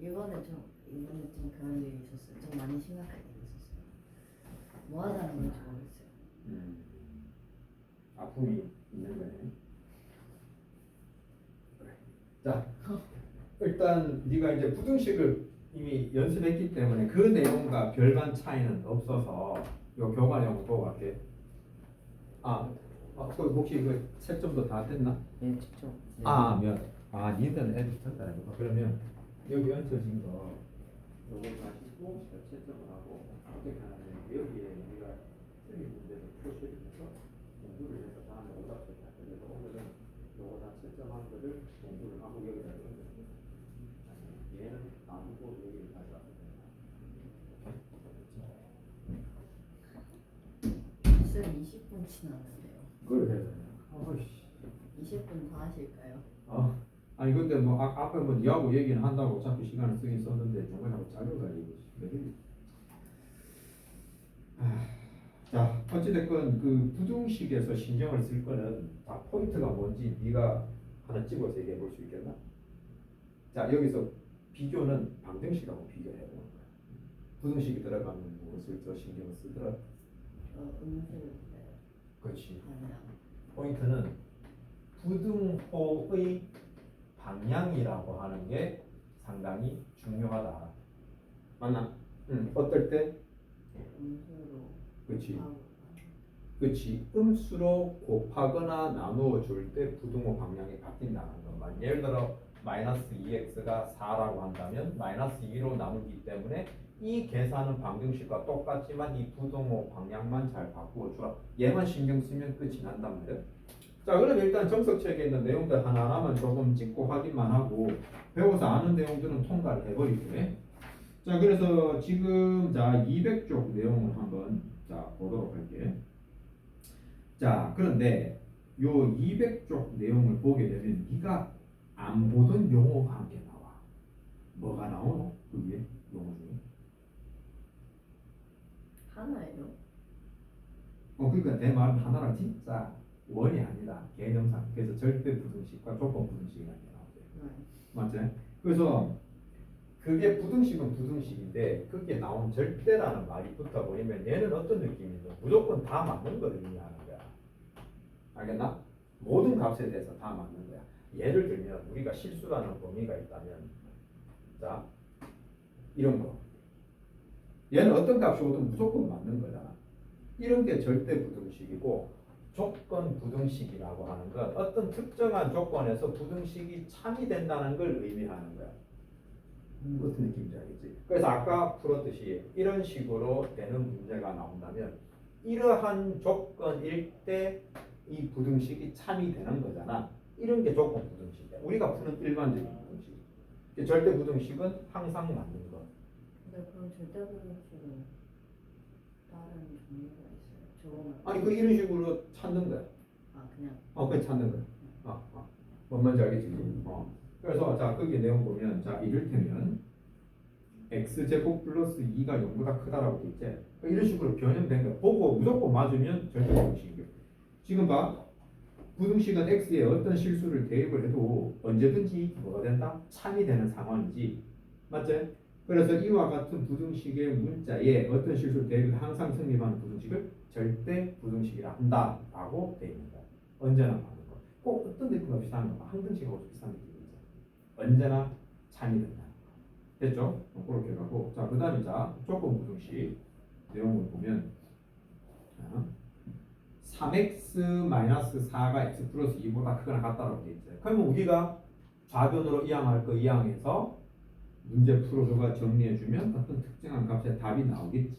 이번에 좀 그런 일이 있었어요. 좀 많이 심각한 일이 있었어요. 뭐 하자는 건지 모르겠어요. 아픔이 있는 거네. 그래. 자, 일단 네가 이제 부등식을 이미 연습했기 때문에 그 내용과 별반 차이는 없어서 요 교과 내용 보고 갈게. 그 혹시 그 채점도 다 됐나? 네, 직접. 니들은 애들 전달 해봐. 그러면 여기 얹혀진 거 요거 가지고 채점을 하고 어떻게 하냐면 여기에 우리가 틀린 문제를 표시해서 공부를 해서 다음에 오답을 다 그래서 오늘은 요거 다 채점한 거를 공부를 하고 여기다 얹어줍니다. 얘는 나누고 여기를 가져와야 된다. 벌써 20분 지났는데요. 그걸 해야 되냐? 20분 더 하실까요? 아니 근데 뭐 앞에 뭐 니하고 얘기는 한다고 어차피 시간을 쓰긴 썼는데 중간에 잘려가지고 자 어찌됐건 그 부등식에서 신경을 쓸 거는 다 포인트가 뭔지 네가 하나 찍어서 얘기해 볼 수 있겠나? 자 여기서 비교는 방정식하고 비교해 보는 거야. 부등식이 들어가면 무엇을 더 신경을 쓰더라? 음수를 그렇지. 방향. 포인트는 부등호의 방향이라고 하는 게 상당히 중요하다. 맞나? 어떨 때? 음수로. 그렇지. 그렇지. 음수로 곱하거나 나누어 줄 때 부등호 방향이 바뀐다는 것만. 예를 들어 마이너스 2x가 4라고 한다면 마이너스 2로 나누기 때문에 이 계산은 방정식과 똑같지만 이 부등호 방향만 잘 바꾸어 주라. 얘만 신경 쓰면 끝이 난단 말이야. 자, 그럼 일단 정석책에 있는 내용들 하나하나만 조금 찍고 확인만 하고 배워서 아는 내용들은 통과를 해버리게. 자, 그래서 지금 자 200쪽 내용을 한번 자 보도록 할게. 자, 그런데 요 200쪽 내용을 보게 되면 네가 안 보던 용어가 한 개 나와. 뭐가 나오노? 그 위에 용어 중에. 하나예요? 그러니까 내 말은 하나랑 진짜 원이 아니다. 개념상. 그래서 절대 부등식과 조건 부등식이라는 게 나오죠. 맞지? 그래서 그게 부등식은 부등식인데 그게 나온 절대라는 말이 붙어버리면 얘는 어떤 느낌이죠? 무조건 다 맞는 걸 의미하는 거야. 알겠나? 모든 값에 대해서 다 맞는 거야. 예를 들면 우리가 실수라는 범위가 있다면 자 이런 거 얘는 어떤 값이 오든 무조건 맞는 거잖아. 이런 게 절대 부등식이고 조건 부등식이라고 하는 건 어떤 특정한 조건에서 부등식이 참이된다는 걸 의미하는 거야. 어떤 느낌인지 알겠지? 그래서 아까 풀었듯이 이런 식으로 되는 문제가 나온다면 이러한 조건일 때 이 부등식이 참이 되는 거잖아. 이런 게 조건 부등식이야. 우리가 푸는 일반적인 부등식. 절대 부등식은 항상 맞는 거. 근데 그럼 절대 부등식은 다른 종류가 있어요? 아니 그 이런 식으로 찾는 거야. 그냥. 그냥 찾는 거야. 뭔 말인지 알겠지? 그래서 자 거기 내용 보면 자 이를테면 x제곱 플러스 2가 0보다 크다라고 돼 있지. 이런 식으로 변형된 거 보고 무조건 맞으면 절대 부등식이에요. 지금 봐. 부등식은 x에 어떤 실수를 대입을 해도 언제든지 뭐가 된다? 참이 되는 상황이지. 맞지? 그래서 이와 같은 부등식의 문자에 어떤 실수를 대입을 항상 성립하는 부등식을 절대 부등식이라 한다라고 되어 있는 거야. 언제나 맞는 거. 꼭 어떤 느낌과 비슷한 거. 항등식하고 비슷한 느낌이죠. 언제나 참이 된다. 됐죠? 그렇게 가고 자 그 다음에 자 조건 부등식 내용을 보면 3x-4가 x 플러스 2보다 크거나 같다라고 되어 있어요. 그러면 우리가 좌변으로 이항할 거 이항해서 문제 풀어줘가 정리해주면 어떤 특정한 값의 답이 나오겠지.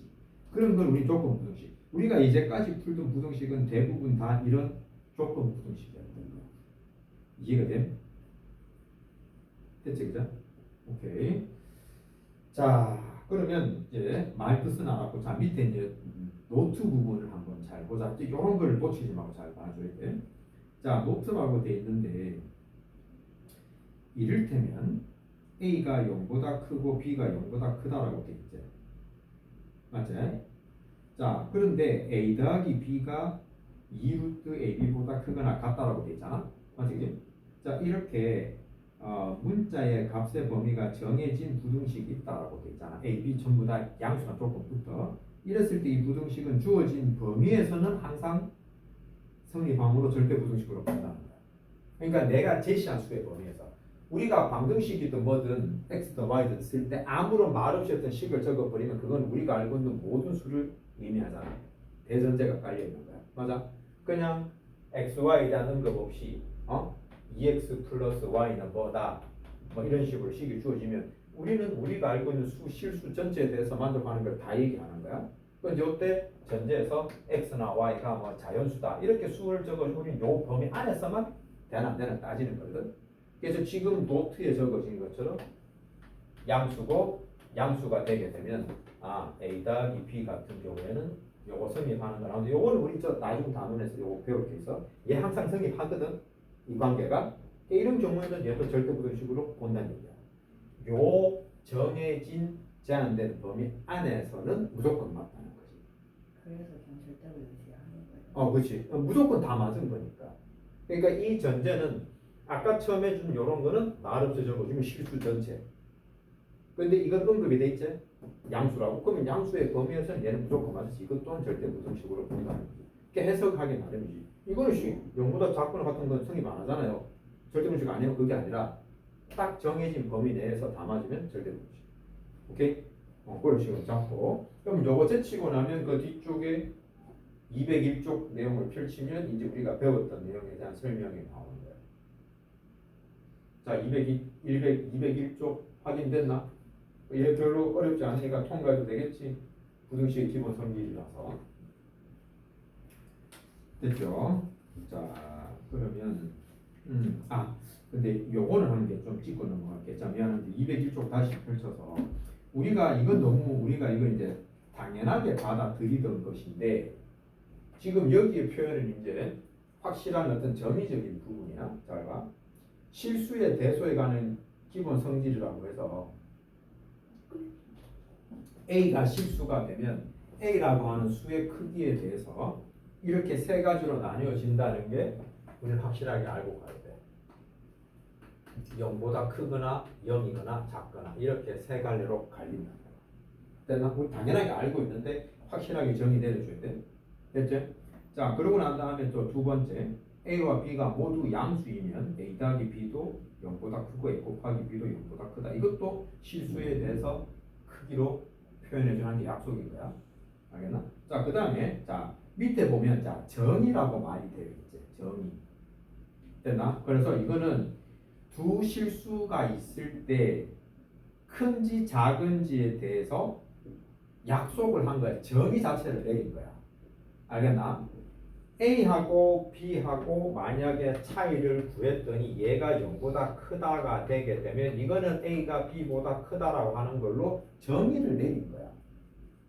그런 걸 우리 조건 부등식. 우리가 이제까지 풀던 부등식은 대부분 다 이런 조건 부등식이었던 거야. 이해가 돼? 됐지, 그죠? 오케이. 자, 그러면 이제 말 뜻은 알았고, 자 밑에 이제 노트 부분을 한번 잘 보자. 이런 걸 놓치지 말고 잘 봐줘야 돼. 자, 노트라고 돼 있는데 이를테면 A가 0보다 크고 B가 0보다 크다라고 돼 있지. 맞지? 자, 그런데 A 더하기 B가 2루트 AB보다 크거나 같다라고 돼 있잖아. 맞지? 자, 이렇게 문자의 값의 범위가 정해진 부등식이 있다라고 돼 있잖아. A, B 전부 다 양수나 조건부터. 이랬을 때 이 부등식은 주어진 범위에서는 항상 성립함으로 절대 부등식으로 본다는 거야. 그러니까 내가 제시한 수의 범위에서 우리가 방정식이든 뭐든 x든 y든 쓸 때 아무런 말 없이 어떤 식을 적어버리면 그건 우리가 알고 있는 모든 수를 의미하잖아. 대전제가 깔려 있는 거야. 맞아? 그냥 x, y에 대한 언급 없이 2x 플러스 y는 뭐다 뭐 이런 식으로 식이 주어지면 우리는 우리가 알고 있는 수 실수 전체에 대해서 만족하는 걸 다 얘기하는 거야. 그런데 이때 전제에서 x나 y가 뭐 자연수다 이렇게 수를 적어주면 우리는 요 범위 안에서만 되나 안 되나 따지는 거거든. 그래서 지금 노트에 적어진 것처럼 양수고 양수가 되게 되면 a 더하기 b 같은 경우에는 요거 성립하는 거라는데 요거는 우리 저 나중 단원에서 요거 배울 게 있어. 얘 항상 성립하거든. 이 관계가. 이런 경우에는 얘도 절대부등식으로 본다는 얘기야. 요 정해진 제한된 범위 안에서는 무조건 맞다는 거지. 그래서 그냥 절대부등식 하는 거예요. 그렇지. 무조건 다 맞은 거니까. 그러니까 이 전제는 아까 처음에 준 요런 거는 말 없이 적어주면 실수 전체. 근데 이건 언급이 돼 있지? 양수라고. 그러면 양수의 범위에서는 얘는 무조건 맞았지. 이것 또한 절대부등식으로 본다는 거지. 그게 해석하기 나름이지. 이거는 0보다 작거나 같은 건 성립 안 하잖아요. 절대부등식 아니에요. 그게 아니라 딱 정해진 범위 내에서 다 맞으면 절대부등식. 오케이? 그걸 식으로 잡고. 그럼 요거 제치고 나면 그 뒤쪽에 201쪽 내용을 펼치면 이제 우리가 배웠던 내용에 대한 설명이 나오는 거예요. 자, 201쪽 확인됐나? 얘 별로 어렵지 않으니까 통과해도 되겠지. 부등식의 기본 성질이라서. 됐죠? 자, 그러면 근데 요거는 하는 게 좀 짚고 넘어갈게. 자, 미안한데 201쪽 다시 펼쳐서 우리가 이걸 이제 당연하게 받아들이던 것인데 지금 여기에 표현은 이제 확실한 어떤 정의적인 부분이야. 잘 봐. 실수의 대소에 관한 기본 성질이라고 해서 A가 실수가 되면 A라고 하는 수의 크기에 대해서 이렇게 세 가지로 나뉘어진다는 게 우리는 확실하게 알고 가야 돼. 0보다 크거나 0이거나 작거나 이렇게 세 갈래로 갈린다. 우리 당연하게 알고 있는데 확실하게 정의 내려줘야 돼. 됐죠? 자, 그러고 난 다음에 또 두 번째 A와 B가 모두 양수이면 A 더하기 B도 0보다 크고 A 곱하기 B도 0보다 크다. 이것도 실수에 대해서 크기로 표현해주는 게 약속인 거야. 알겠나? 자, 그 다음에 자 밑에 보면 자 정의라고 말이 되어 있지. 정의. 됐나? 그래서 이거는 두 실수가 있을 때 큰지 작은지에 대해서 약속을 한 거야. 정의 자체를 내린 거야. 알겠나? A하고 B하고 만약에 차이를 구했더니 얘가 0보다 크다가 되게 되면 이거는 A가 B보다 크다라고 하는 걸로 정의를 내린 거야.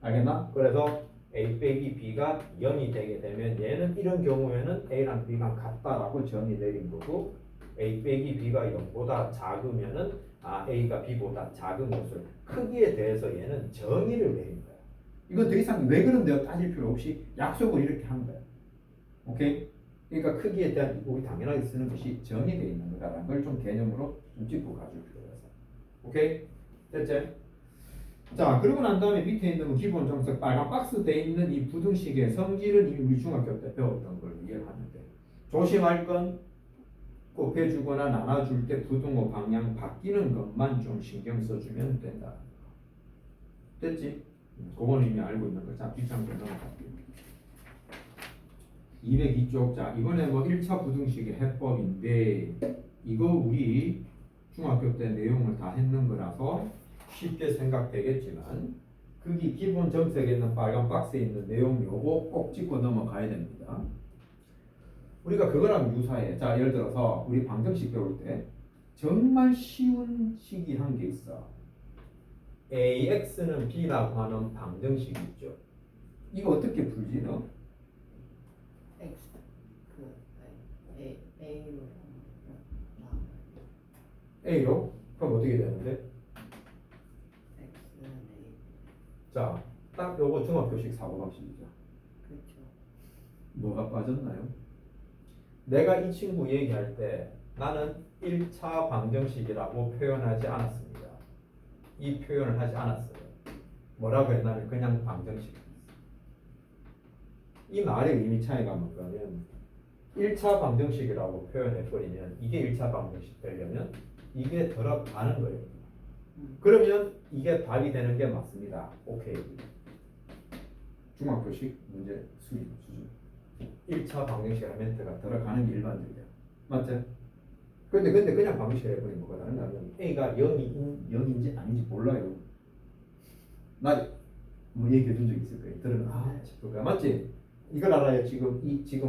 알겠나? 그래서 A 빼기 B가 0이 되게 되면 얘는 이런 경우에는 A랑 B가 같다라고 정의 내린 거고 A 빼기 B가 0보다 작으면은 A가 B보다 작은 것을 크기에 대해서 얘는 정의를 내린 거야. 이건 더 이상 왜 그런데요 따질 필요 없이 약속을 이렇게 한 거야. 오케이? 그러니까 크기에 대한 우리 당연하게 쓰는 것이 정의되어 있는 거다라는 걸 좀 개념으로 좀 짚고 가줄 필요가 있어. 오케이? 됐지? 자, 그러고 난 다음에 밑에 있는 기본 정석 빨간 박스 돼 있는 이 부등식의 성질은 이미 우리 중학교 때 배웠던 걸 이해하는데 조심할 건 곱해주거나 나눠줄 때 부등호 방향 바뀌는 것만 좀 신경 써주면 된다. 됐지? 그건 이미 알고 있는 거. 자, 뒷장도 넘어갈게요. 202쪽. 자, 이번에 뭐 1차 부등식의 해법인데 이거 우리 중학교 때 내용을 다 했는 거라서 쉽게 생각되겠지만 거기 기본 정석에 있는 빨간 박스에 있는 내용 요거 꼭 짚고 넘어가야 됩니다. 우리가 그거랑 유사해. 자, 예를 들어서 우리 방정식 배울 때 정말 쉬운 식이 한 게 있어. AX는 B라고 하는 방정식이 있죠. 이거 어떻게 풀지 너? X A로 A로? 그럼 어떻게 되는데? X는 A. 자, 딱 요거 중학교식 사고방식이죠. 그렇죠. 뭐가 빠졌나요? 내가 이 친구 얘기할 때 나는 1차 방정식이라고 표현하지 않았습니다. 이 표현을 하지 않았어요. 뭐라고 했냐면 그냥 방정식. 이 말의 의미 차이가 뭔가면 1차 방정식이라고 표현해버리면 이게 1차 방정식 되려면 이게 들어가는 거예요. 그러면 이게 답이 되는 게 맞습니다. 오케이. 중학교식 문제 수준. 1차 방정식 엘리멘트가 들어가는 게 일반적이야. 맞죠? 근데 그냥 방정식을 해버리면 뭐가 다른가면 A가 0인지 아닌지 몰라요. 나 뭐 얘기해 준 적 있을 거예요. 들으면 싶을 거야. 맞지? 이걸 알아야 지금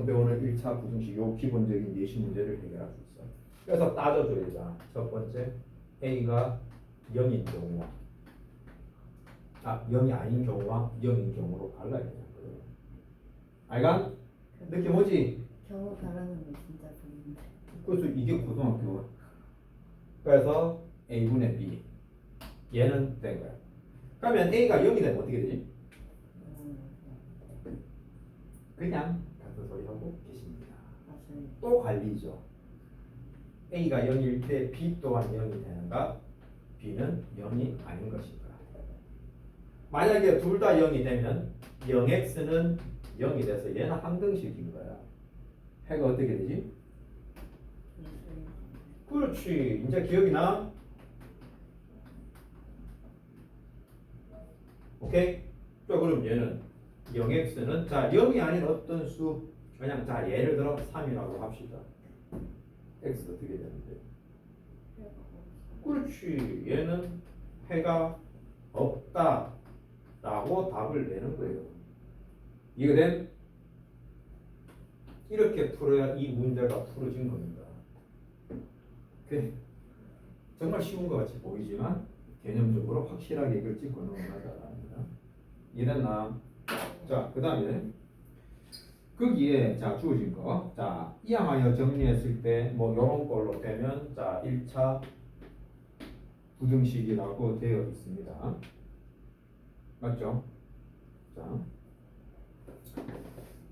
배우는 1차 부등식 요 기본적인 예시 문제를 해결할 수 있어. 그래서 따져줘야 되잖아. 첫 번째 A가 0인 경우와 0이 아닌 경우와 0인 경우로 갈라야 되는 거예요. 알간? 느낌 오지? 경우 다르는 거 진짜 보이는데. 그래서 이게 고등학교. 그래서 A분의 B 얘는 된 거야. 그러면 A가 0이 되면 어떻게 되지? 그냥 같은 소리 하고 계십니다. 맞아요. 또 관리죠. A가 0일 때 B 또한 0이 되는가? B는 0이 아닌 것인가? 만약에 둘 다 0이 되면 0x는 0이 돼서 얘는 항등식인 거야. 해가 어떻게 되지? 그렇지. 이제 기억이 나? 오케이? 자, 그럼 얘는 0x는 자 0이 아닌 어떤 수 그냥 자 예를 들어 3이라고 합시다. x 어떻게 되는데? 그렇지. 얘는 해가 없다 라고 답을 내는 거예요. 이해된? 이렇게 풀어야 이 문제가 풀어진 겁니다. 오케이? 정말 쉬운 것 같이 보이지만 개념적으로 확실하게 이걸 짚고 넘어가자. 이해됐나? 자, 그 다음에 거기에 자 주어진 거, 자 이항하여 정리했을 때 뭐 이런 걸로 되면 자 1차 부등식이라고 되어 있습니다. 맞죠?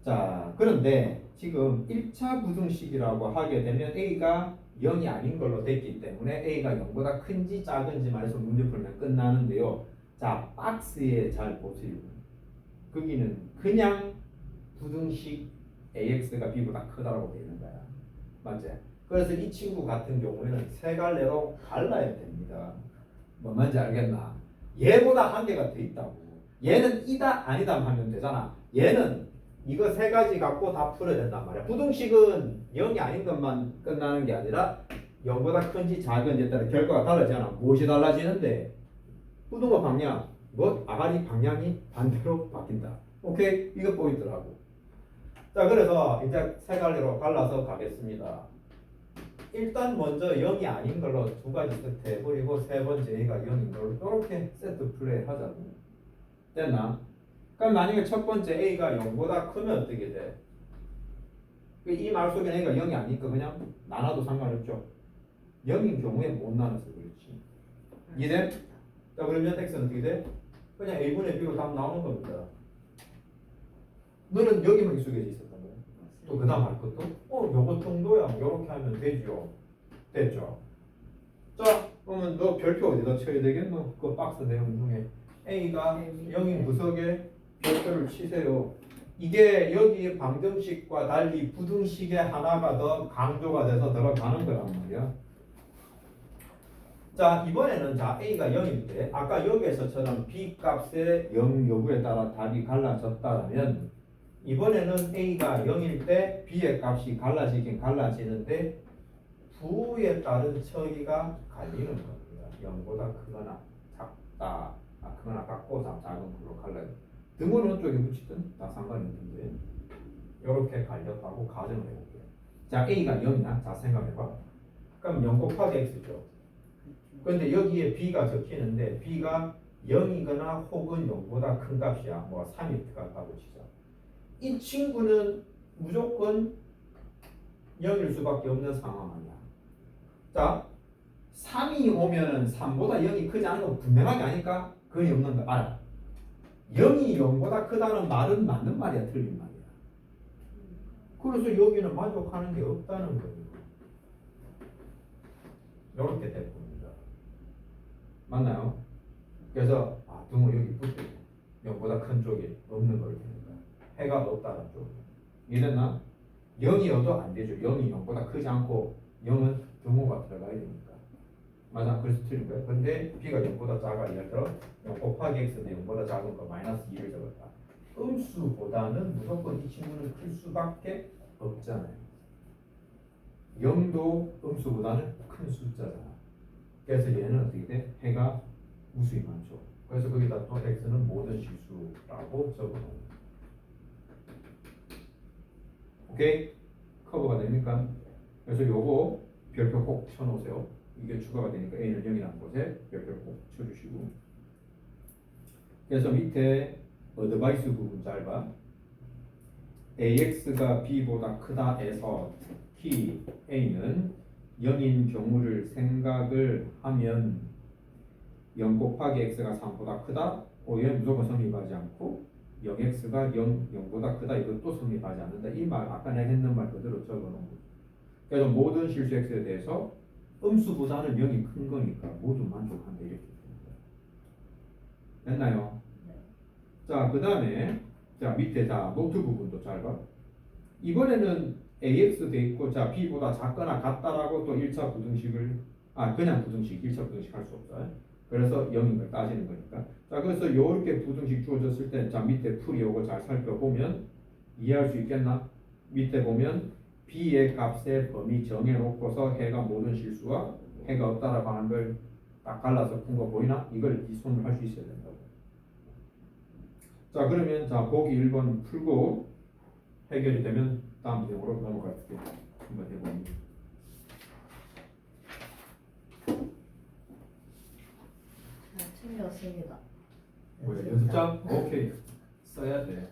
자 그런데 지금 1차 부등식이라고 하게 되면 A가 0이 아닌 걸로 됐기 때문에 A가 0보다 큰지 작은지 말해서 문제 풀면 끝나는데요. 자 박스에 잘 보세요. 거기는 그냥 부등식 AX가 B보다 크다라고 되어 있는 거야. 맞지? 그래서 이 친구 같은 경우에는 세 갈래로 갈라야 됩니다. 뭔 말인지 알겠나? 얘보다 한 개가 더 있다고. 얘는 이다 아니다 하면 되잖아. 얘는 이거 세 가지 갖고 다 풀어야 된단 말이야. 부등식은 0이 아닌 것만 끝나는 게 아니라 0보다 큰지 작은지에 따라 결과가 달라지잖아. 무엇이 달라지는데? 부등호 방향, 아가리 방향이 반대로 바뀐다. 오케이? 이거 포인트라고. 자, 그래서 이제 세 갈래로 갈라서 가겠습니다. 일단 먼저 0이 아닌 걸로 두 가지 세트 해버리고 세 번째 A가 0인 걸로 이렇게 세트 플레이 하자고. 됐나? 그럼 만약에 첫 번째 A가 0보다 크면 어떻게 돼? 이 말 속에 A가 0이 아니니까 그냥 나눠도 상관없죠. 0인 경우에 못 나눠서 그렇지. 이해돼? 자, 그러면 X는 어떻게 돼? 그냥 A분의 B로 답 나오는 겁니다. 너는 여기만 익숙해져 있었던 거야. 또 그 다음 할 것도 요거 정도야. 요렇게 하면 되죠. 됐죠? 자, 그러면 너 별표 어디다 쳐야 되겠노? 그 박스 내용 중에 A가 0인 구석에 별표를 치세요. 이게 여기 방정식과 달리 부등식의 하나가 더 강조가 돼서 들어가는 거란 말이야. 자, 이번에는 자 A가 0일 때 아까 여기에서처럼 B 값의 0 여부에 따라 답이 갈라졌다면 이번에는 A가 0일 때 B의 값이 갈라지긴 갈라지는데 부에 따른 처리가 갈리는 겁니다. 0보다 크거나 작다, 크거나 같고 작은 걸로 갈라요. 등호는 쪽에 붙이든 다 상관이 없는데 이렇게 갈렸다고 가정을 해볼게요. 자, A가 0이나 자 생각해봐. 그럼 0 곱하기 X죠. 그런데 여기에 B가 적히는데 B가 0이거나 혹은 0보다 큰 값이야. 뭐 3이 같다고 치자. 이 친구는 무조건 0일 수밖에 없는 상황 아니야. 자, 3이 오면은 3보다 0이 크지 않은 거 분명하게 아니까 그건 없는 거 알아. 0이 0보다 크다는 말은 맞는 말이야, 틀린 말이야. 그래서 여기는 만족하는 게 없다는 거예요. 이렇게 될 겁니다. 맞나요? 그래서 등호 여기 붙이고 0보다 큰 쪽이 없는 걸 테니까 해가 없다는 쪽. 이랬나? 0이어도 안 되죠. 0이 0보다 크지 않고 0은 등호가 들어가야 되니까. 맞아. 그래서 틀린 거예요. 근데 b가 0보다 작아. 예를 들어 0 곱하기 x는 0보다 작은 거 마이너스 2를 적었다. 음수보다는 무조건 이 친구는 클 수밖에 없잖아요. 0도 음수보다는 큰 숫자잖아. 그래서 얘는 어떻게 돼? 해가 무수히 많죠. 그래서 거기다 또 x는 모든 실수라고 적어놓은 거예요. 오케이? 커버가 됩니까? 그래서 요거 별표 꼭 쳐놓으세요. 이게 추가가 되니까 a는 0이라는 곳에 별표 꼭 쳐주시고. 그래서 밑에 어드바이스 부분 잘 봐. ax가 b보다 크다에서 특히 a는 0인 경우를 생각을 하면 0 곱하기 x가 3보다 크다? 얘는 무조건 성립하지 않고 0x가 0보다 크다 이것도 성립하지 않는다. 이 말 아까 내가 했는 말 그대로 적어놓은 거죠. 그래서 모든 실수 x에 대해서 음수보다는 0이 큰 거니까 모두 만족한다 이렇게 됩니다. 됐나요? 네. 자, 그 다음에 자 밑에 자 노트 부분도 잘 봐. 이번에는 ax 돼 있고 자 b보다 작거나 같다라고 또 1차 부등식을 그냥 부등식 1차 부등식 할 수 없어요. 그래서 0인 걸 따지는 거니까. 자 그래서 요렇게 부등식 주어졌을 때 자 밑에 풀이 요거 잘 살펴보면 이해할 수 있겠나? 밑에 보면 b의 값의 범위 정해놓고서 해가 모든 실수와 해가 없다라고 하는 걸 딱 갈라서 푼 거 보이나? 이걸 이 손으로 할 수 있어야 된다고. 자 그러면 자 보기 1번 풀고 해결이 되면 다음 내용으로 넘어갈게요. 한번 해봅니다. 잘 챙겼습니다. 뭐야 연습장? 오케이 써야 돼.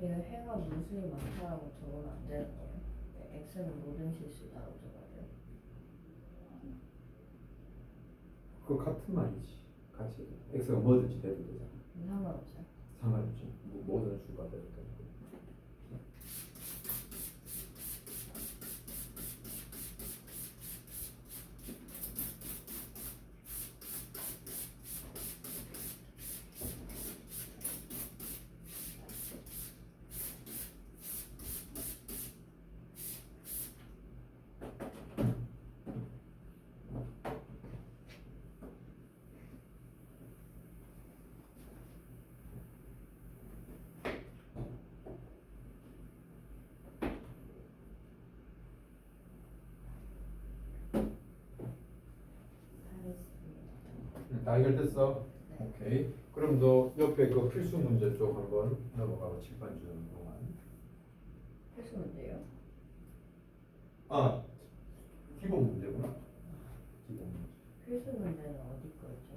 얘 해가 무수히 많다라고 적으면 안 되는 거예요? x는 모든 실수다라고 적어야 돼요? 그거 같은 말이지. 같이 x가 뭐든지 돼도 되잖아. 상관없어요? 상관없지. 모든 수가 돼도 되고. 다 해결됐어? 네. 오케이. 그럼 너 옆에 그 필수 문제 쪽 한번 넘어가고 칠판 주는 동안. 필수 문제요? 기본 문제구나. 기본 문제. 필수 문제는 어디 거였죠?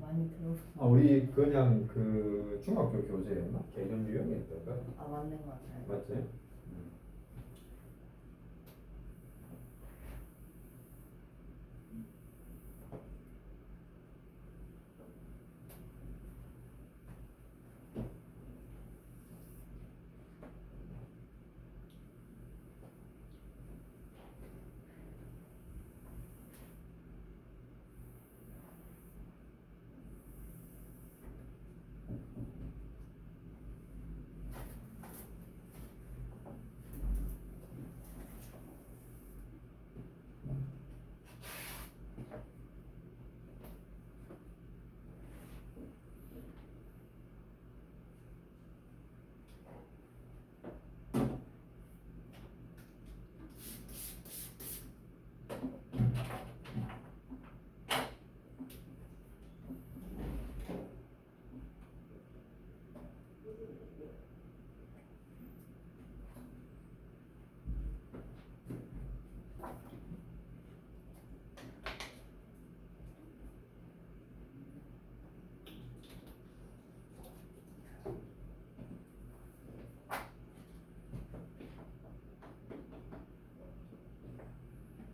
많이 들어서. 우리 그냥 그 중학교 교재였나? 개념 유형이었던가? 맞는 것 같아요. 맞지?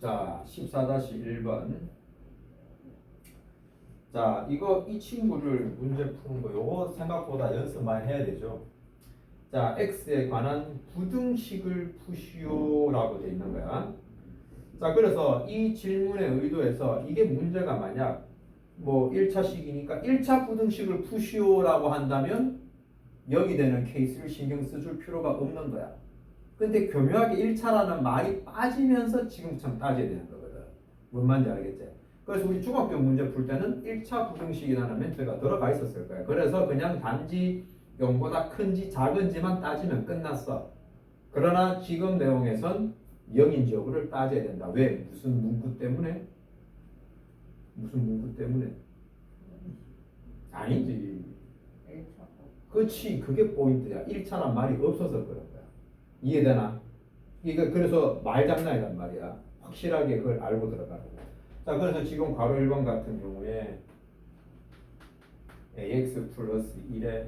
자, 14-1번. 자, 이 친구를 문제 푸는 거 요거 생각보다 연습 많이 해야 되죠. 자, x에 관한 부등식을 푸시오라고 돼 있는 거야. 자, 그래서 이 질문의 의도에서 이게 문제가 만약 뭐 1차식이니까 1차 부등식을 푸시오라고 한다면 여기 되는 케이스를 신경 써줄 필요가 없는 거야. 근데 교묘하게 1차라는 말이 빠지면서 지금처럼 따져야 되는 거거든. 뭔 말인지 알겠지? 그래서 우리 중학교 문제 풀 때는 1차 부등식이라는 멘트가 들어가 있었을 거야. 그래서 그냥 단지 0보다 큰지 작은지만 따지면 끝났어. 그러나 지금 내용에선 0인지 여부를 따져야 된다. 왜? 무슨 문구 때문에? 무슨 문구 때문에? 아니지. 1차. 그렇지. 그게 포인트야. 1차란 말이 없어서 그런 거야. 이해되나? 이거 그래서 말장난이란 말이야. 확실하게 그걸 알고 들어가라고. 자, 그래서 지금 괄호 1번 같은 경우에 ax 플러스 1에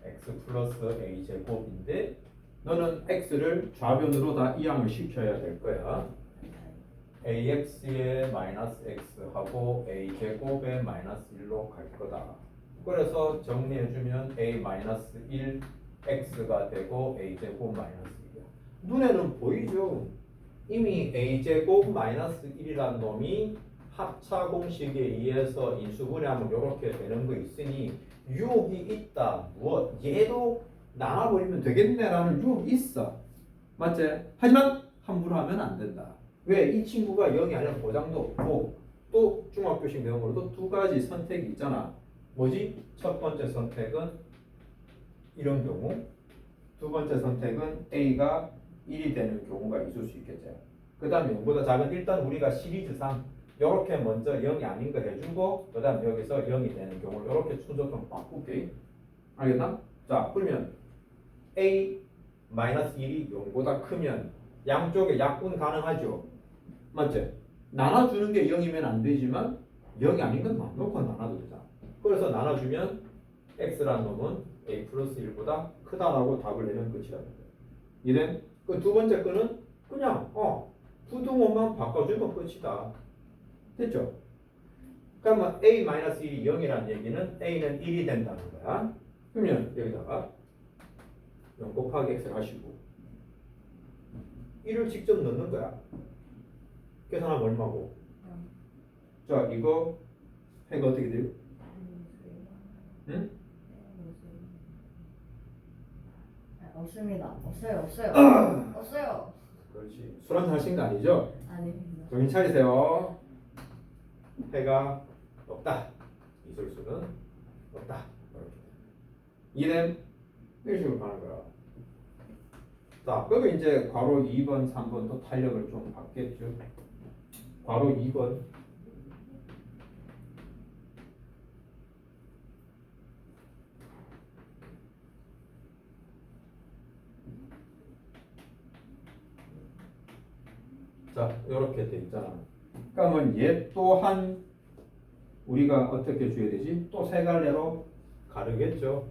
x 플러스 a 제곱인데 너는 x를 좌변으로 다 이항을 시켜야 될 거야. ax에 마이너스 x하고 a 제곱에 마이너스 1로 갈 거다. 그래서 정리해주면 a 마이너스 1 x가 되고 a 제곱 마이너스 1이야. 눈에는 보이죠? 이미 a 제곱 마이너스 1이란 놈이 합차 공식에 의해서 인수분해하면 이렇게 되는 거 있으니 유혹이 있다. 무엇? 얘도 나눠버리면 되겠네라는 유혹이 있어. 맞지? 하지만 함부로 하면 안 된다. 왜? 이 친구가 0이 아니라 보장도 없고 또 중학교식 내용으로도 두 가지 선택이 있잖아. 뭐지? 첫 번째 선택은 이런 경우, 두 번째 선택은 A가 1이 되는 경우가 있을 수 있겠죠. 그 다음에 0보다 작은 일단 우리가 시리즈상 이렇게 먼저 0이 아닌 거 해주고 그 다음 여기서 0이 되는 경우를 이렇게 순서좀 바꿀게. 알겠나? 자, 그러면 A-1이 0보다 크면 양쪽에 약분 가능하죠. 맞지? 나눠주는 게 0이면 안 되지만 0이 아닌 건 놔놓고 나눠도 되잖아. 그래서 나눠주면 x라는 놈은 a 플러스 1보다 크다라고 답을 내면 끝이라는 거예요. 이래? 그 두 번째 거는 그냥 부등호만 바꿔주면 끝이다. 됐죠? 그러면 a-1이 0이라는 얘기는 a는 1이 된다는 거야. 그러면 여기다가 0 곱하기 x를 하시고 1을 직접 넣는 거야. 계산하면 얼마고? 자, 이거 해가 어떻게 돼요? 응? 없습니다. 없어요. 없어요. 그렇지. 술 한잔 하신 거 아니죠? 아닙니다. 정신 차리세요. 해가 없다. 이술수는 없다. 이렇게. 이는 이런 식으로 가는 거야. 자, 그러면 이제 괄호 2번, 3번도 탄력을 좀 받겠죠. 괄호 2번. 자, 이렇게 돼 있잖아. 그러면 얘 또한 우리가 어떻게 줘야 되지? 또 세 갈래로 가르겠죠.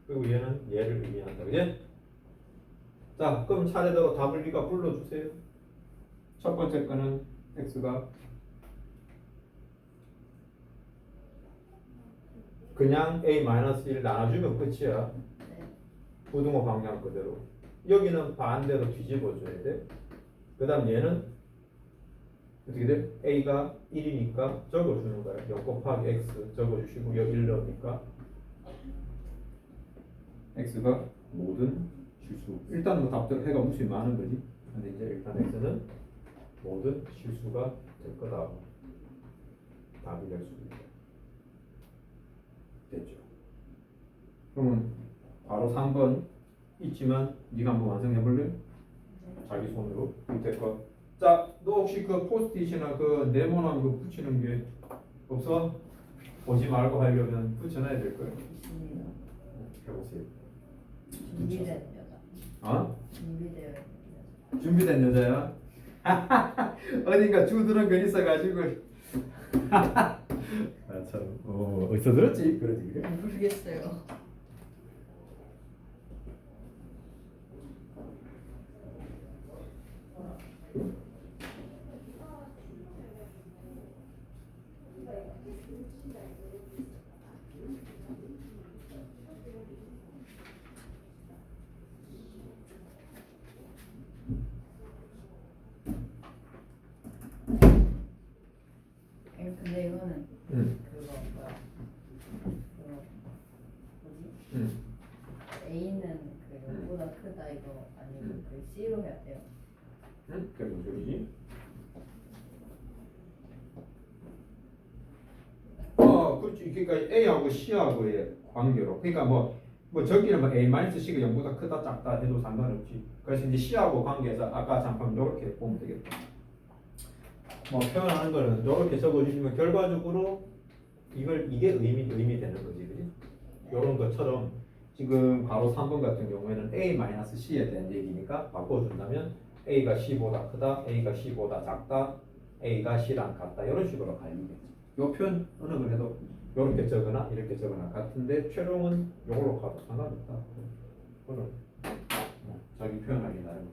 그리고 얘는 얘를 의미한다. 그지? 자, 그럼 차례대로 답을 네가 불러주세요. 첫 번째 거는 x가 그냥 a-1 나눠주면 끝이야. 부등호 방향 그대로. 여기는 반대로 뒤집어줘야 돼. 그 다음 얘는 어떻게 돼? a가 1이니까 적어주는 거야. 0 곱하기 x 적어주시고 여기 1 넣으니까 x가 모든 실수. 일단 뭐 답대로 해가 무수히 많은 거지. 근데 이제 일단 x는 모든 실수가 될 거다. 답이 될 수 있다. 됐죠. 그러면 바로 3번 있지만 네가 한번 완성해 볼래? 자기 손으로 밑에 거. 자, 너 혹시 그 포스트잇이나 그 네모난 거 붙이는 게 없어? 보지 말고 하려면 붙여놔야 될 거예요. 있습니다. 해보세요. 준비된 여자. 어? 준비되어 있는 여자. 준비된 여자야? 어딘가 주드는 거 있어가지고. 아 참, 어디서 들었지? 그러지 그래? 모르겠어요. 그 C로 해야 돼요? 응? 그게 무슨 소리지? 그렇지. 그러니까 A하고 C하고의 관계로. 그러니까 뭐 저기는 뭐 A-C가 0보다 크다 작다 해도 상관없지. 그래서 이제 C하고 관계에서 아까 잠깐 이렇게 보면 되겠다. 뭐 표현하는 거는 이렇게 적어주시면 결과적으로 이게 의미 되는 거지, 그지? 이런 것처럼 지금 바로 3번 같은 경우에는 A-C에 대한 얘기니까 바꿔준다면 A가 C보다 크다, A가 C보다 작다, A가 C랑 같다 이런 식으로 갈리겠지. 이 표현 어느 걸 해도 이렇게 적거나 이렇게 적거나 같은데 최종은 이걸로 가도 상관없다. 그거는 자기 표현하기 나름.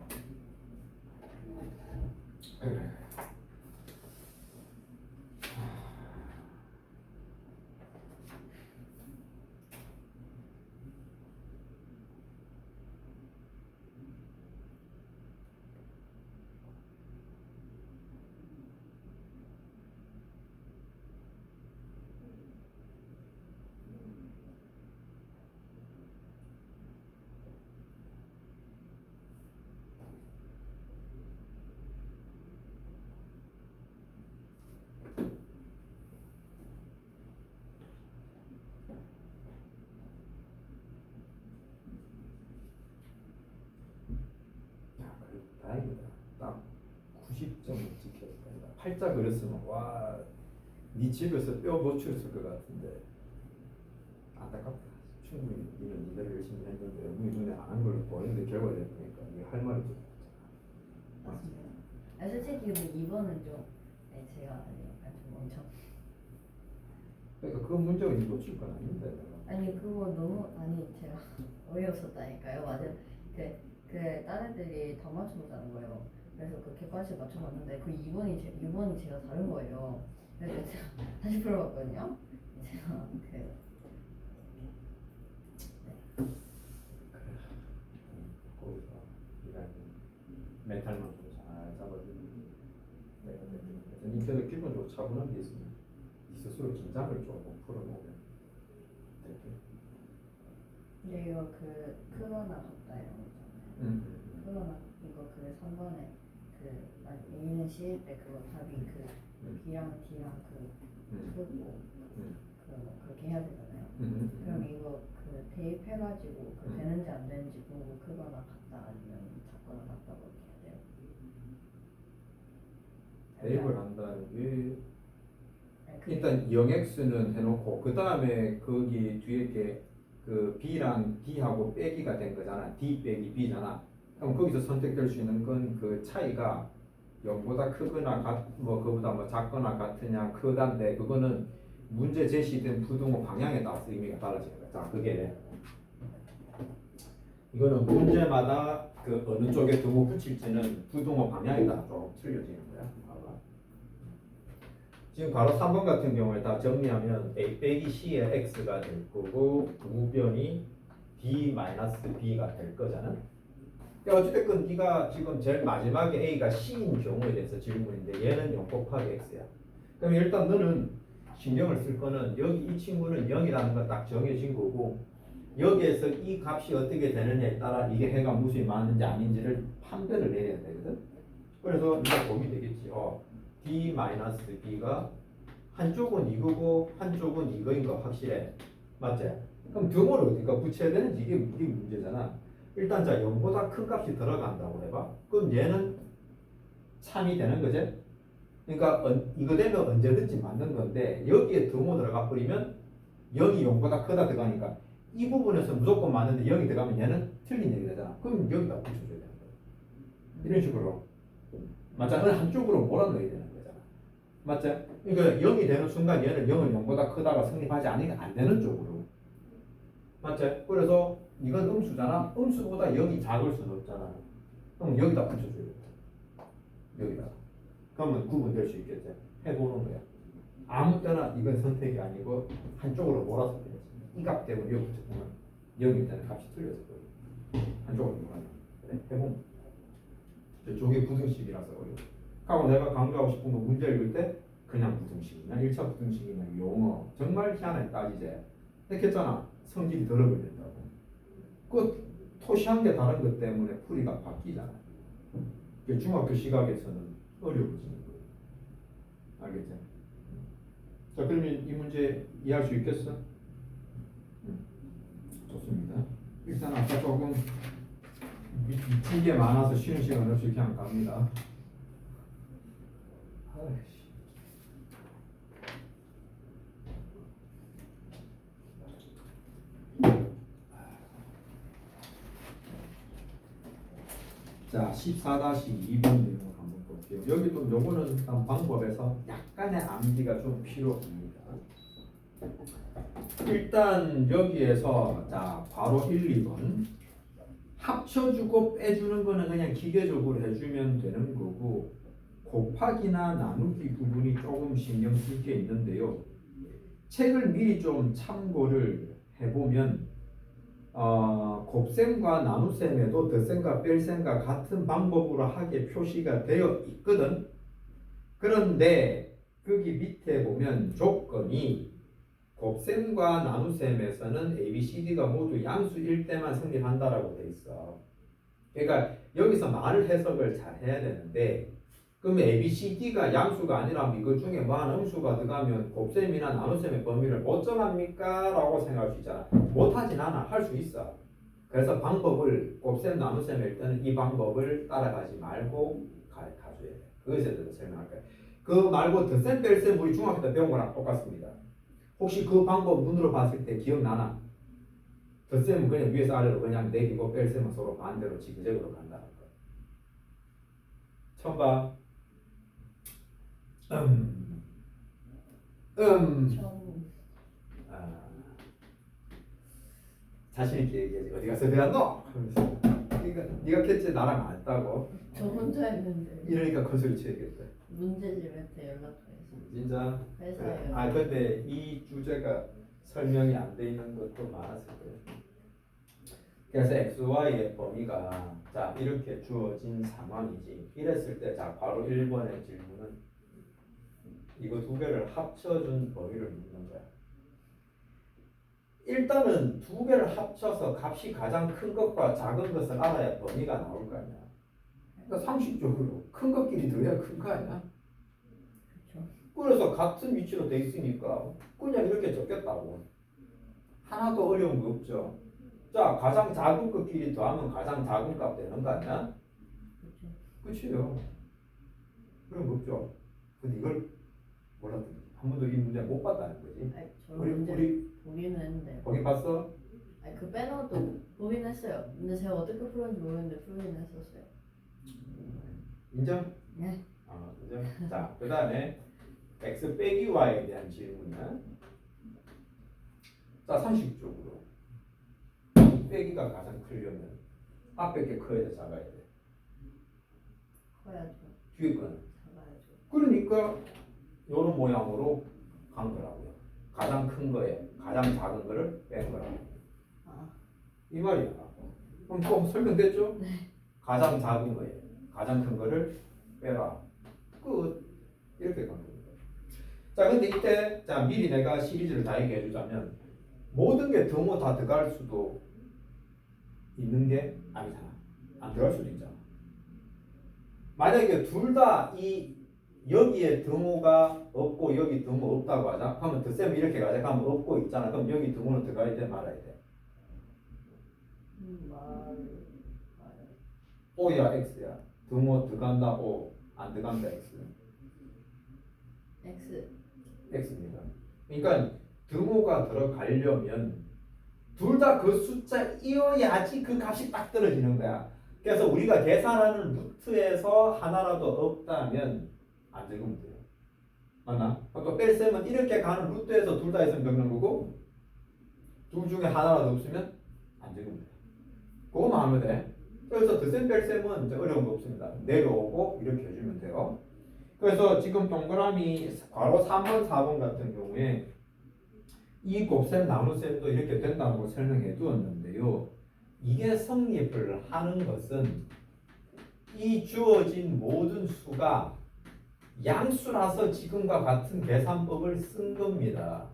다행이다. 딱 90점을 지켰다. 팔자 그렸으면 와, 네 집에서 뼈 놓쳤을 것 같은데 안타깝다. 충분히 니는 니대로 열심히 했는데 우리 눈에 안 한 걸로 보이는데 결과를 보니까 네가 할 말이 없잖아. 맞습니다. 아, 솔직히 근데 2번은 좀 제가 약간 좀 멍청. 그러니까 그 문제가 니 놓칠 건 아닌데. 아니 그거 너무 제가 어이없었다니까요. 맞아요. 다른 애들이 다 맞춰보자는 거예요. 그래서 그 객관식 맞춰봤는데 그 2번이 제가 다른 거예요. 그래서 제가 다시 풀어봤거든요. 제가 거기서 일하는 멘탈만 좀 잘 잡아주는 내가 되는. 그래서 기본적으로 차분한 게 있으면 네 스스로 긴장을 조금 풀어놓으면 될게. 근데 이거 크거나 같다 이런 거 있잖아요. 크거나 이거 3번에 A는 C일 때 그거 답이 B랑 D랑 크고 그렇게 해야 되잖아요. 그럼 이거 대입해가지고 되는지 안 되는지 보고 크거나 같다 아니면 작거나 같다고 이렇게 해야 돼요. 대입을 한다는 게 아니, 일단 0x는 해놓고 그 다음에 거기 뒤에 게 b랑 d하고 빼기가 된 거잖아. d 빼기 b잖아. 그럼 거기서 선택될 수 있는 건 그 차이가 0보다 크거나 그보다 작거나 같으냐 크단데 그거는 문제 제시된 부등호 방향에 따라서 의미가 달라지는 거야. 자, 그게 이거는 문제마다 어느 쪽에 등호 붙일지는 부등호 방향에 따라 조금 틀려지는 거야. 봐봐. 지금 바로 3번 같은 경우에 다 정리하면 A 빼기 C의 X가 될 거고 우변이 D-B가 될 거잖아. 그러니까 어찌됐건 네가 지금 제일 마지막에 A가 C인 경우에 대해서 질문인데 얘는 0 곱하기 X야. 그럼 일단 너는 신경을 쓸 거는 여기 이 친구는 0이라는 건 딱 정해진 거고 여기에서 이 값이 어떻게 되느냐에 따라 이게 해가 무수히 맞는지 아닌지를 판별을 내려야 되거든. 그래서 네가 보면 되겠지. D-B가 한쪽은 이거고 한쪽은 이거인 거 확실해. 맞지? 그럼 등호를 어디가 붙여야 되는지 이게 문제잖아. 일단 자 0보다 큰 값이 들어간다고 해봐. 그럼 얘는 참이 되는 거지. 그러니까 이거 되면 언제든지 맞는 건데 여기에 등호 들어가 버리면 0이 0보다 크다 들어가니까 이 부분에서 무조건 맞는데 0이 들어가면 얘는 틀린 얘기 되잖아. 그럼 여기다 붙여줘야 되는 거야. 이런 식으로. 맞아? 그건 한쪽으로 몰아넣어야 되는 거잖아. 맞지? 그러니까 0이 되는 순간 얘는 0은 0보다 크다가 성립하지 않으니까 안 되는 쪽으로. 맞지? 그래서 이건 음수잖아. 음수보다 0이 작을 수는 없잖아. 그럼 여기다 붙여줘야 돼. 여기다. 그러면 구분될 수 있겠지. 해보는 거야. 아무 때나 이건 선택이 아니고 한쪽으로 몰아서 돼야지. 이 값 때문에 여기 붙였으면 0이 되는 값이 틀려서 한쪽으로 몰아서. 그래? 해보면. 저게 부등식이라서 어려워. 하고 내가 강조하고 싶은 거 문제 읽을 때 그냥 부등식이나 1차 부등식이나 용어 정말 희한하게 따지제. 이렇게 했잖아. 성질이 더러워야 된다고. 그 토시한 게 다른 것 때문에 풀이가 바뀌잖아요. 그게 중학교 시각에서는 어려워지는 거예요. 알겠죠? 자, 그러면 이 문제 이해할 수 있겠어? 좋습니다. 일단 아까 조금 미친 게 많아서 쉬는 시간 없이 그냥 갑니다. 아이씨. 자, 14-2번 내용을 한번 볼게요. 여기도 요거는 일단 방법에서 약간의 암기가 좀 필요합니다. 일단 여기에서 자, 바로 1, 2번 합쳐주고 빼주는 거는 그냥 기계적으로 해주면 되는 거고 곱하기나 나누기 부분이 조금 신경 쓸 게 있는데요. 책을 미리 좀 참고를 해보면 곱셈과 나눗셈에도 덧셈과 뺄셈과 같은 방법으로 하게 표시가 되어 있거든. 그런데 거기 밑에 보면 조건이 곱셈과 나눗셈에서는 A, B, C, D가 모두 양수일 때만 성립한다라고 돼 있어. 그러니까 여기서 말을 해석을 잘 해야 되는데 그러면 A, B, C, D가 양수가 아니라면 이거 중에 뭐 한 음수가 들어가면 곱셈이나 나눗셈의 범위를 못 정합니까? 라고 생각할 수 있잖아. 못하진 않아. 할 수 있어. 그래서 방법을 곱셈, 나눗셈일 때는 이 방법을 따라가지 말고 가줘야 돼. 그것에 대해서 설명할 거야. 그 말고 덧셈, 뺄셈 우리 중학교 때 배운 거랑 똑같습니다. 혹시 그 방법 눈으로 봤을 때 기억나나? 덧셈은 그냥 위에서 아래로 그냥 내리고 뺄셈은 서로 반대로 지그재그로 간다는 거. 처음 봐. 자신 있게 얘기하지. 어디 가서 배웠노? 그러니까 네가 캐치 나랑 안 했다고. 저 혼자 했는데. 이러니까 거슬 치겠다. 문제집한테 연락해서. 진짜. 회사에. 아 근데 이 주제가 설명이 안 돼 있는 것도 많았을 거예요. 그래서 x, y의 범위가 자 이렇게 주어진 상황이지. 이랬을 때 자 바로 1번의 질문은 이거 두 개를 합쳐준 범위를 묻는 거야. 일단은 두 개를 합쳐서 값이 가장 큰 것과 작은 것을 알아야 범위가 나올 거 아니야. 그러니까 상식적으로 큰 것끼리 더해야 큰 거 아니야? 그렇죠. 그래서 같은 위치로 돼 있으니까 그냥 이렇게 적겠다고. 하나도 어려운 거 없죠. 자, 가장 작은 것끼리 더하면 가장 작은 값 되는 거 아니야? 그렇죠. 그치요. 그런 거 없죠. 근데 이걸 몰랐더니 한 번도 이 문제 못 봤다는 거지. 아니, 저 문제 보기는 했는데. 거기 봤어? 아니 그 빼놓도 보긴 했어요. 근데 제가 어떻게 풀었는지 모르겠는데 풀긴 했었어요. 인정? 네. 인정? 자, 그 다음에 x 빼기 y에 대한 질문이야. 자, 상식적으로 빼기가 가장 크려면 앞에 게 커야 돼, 작아야 돼? 커야죠. 뒤에 거는? 작아야죠. 그러니까 이런 모양으로 간 거라고요. 가장 큰 거에 가장 작은 거를 뺀 거라고. 이 말이야. 그럼 또 설명됐죠? 네. 가장 작은 거에 가장 큰 거를 빼라. 끝. 이렇게 간 겁니다. 자, 근데 이때 자 미리 내가 시리즈를 다 얘기해 주자면 모든 게 등호 다 들어갈 수도 있는 게 아니잖아. 안 들어갈 수도 있잖아. 만약에 둘 다 이 여기에 등호가 없고 여기 등호 없다고 하자. 그러면 덧셈 이렇게 가자. 그러면 없고 있잖아. 그럼 여기 등호는 들어가야 돼, 말아야 돼. O야 X야. 등호 들어간다 O, 안 들어간다 X. X. X입니다. 그러니까 등호가 들어가려면 둘 다 그 숫자이어야지 그 값이 딱 떨어지는 거야. 그래서 우리가 계산하는 루트에서 하나라도 없다면 안 적으면 돼요. 맞나? 또 뺄셈은 이렇게 가는 루트에서 둘 다 있으면 적는 거고 둘 중에 하나라도 없으면 안 적으면 돼. 그거만 하면 돼. 그래서 덧셈 뺄셈은 어려운 거 없습니다. 내려오고 이렇게 해주면 돼요. 그래서 지금 동그라미 괄호 3번, 4번 같은 경우에 이 곱셈, 나눗셈도 이렇게 된다고 설명해 두었는데요. 이게 성립을 하는 것은 이 주어진 모든 수가 양수라서 지금과 같은 계산법을 쓴 겁니다.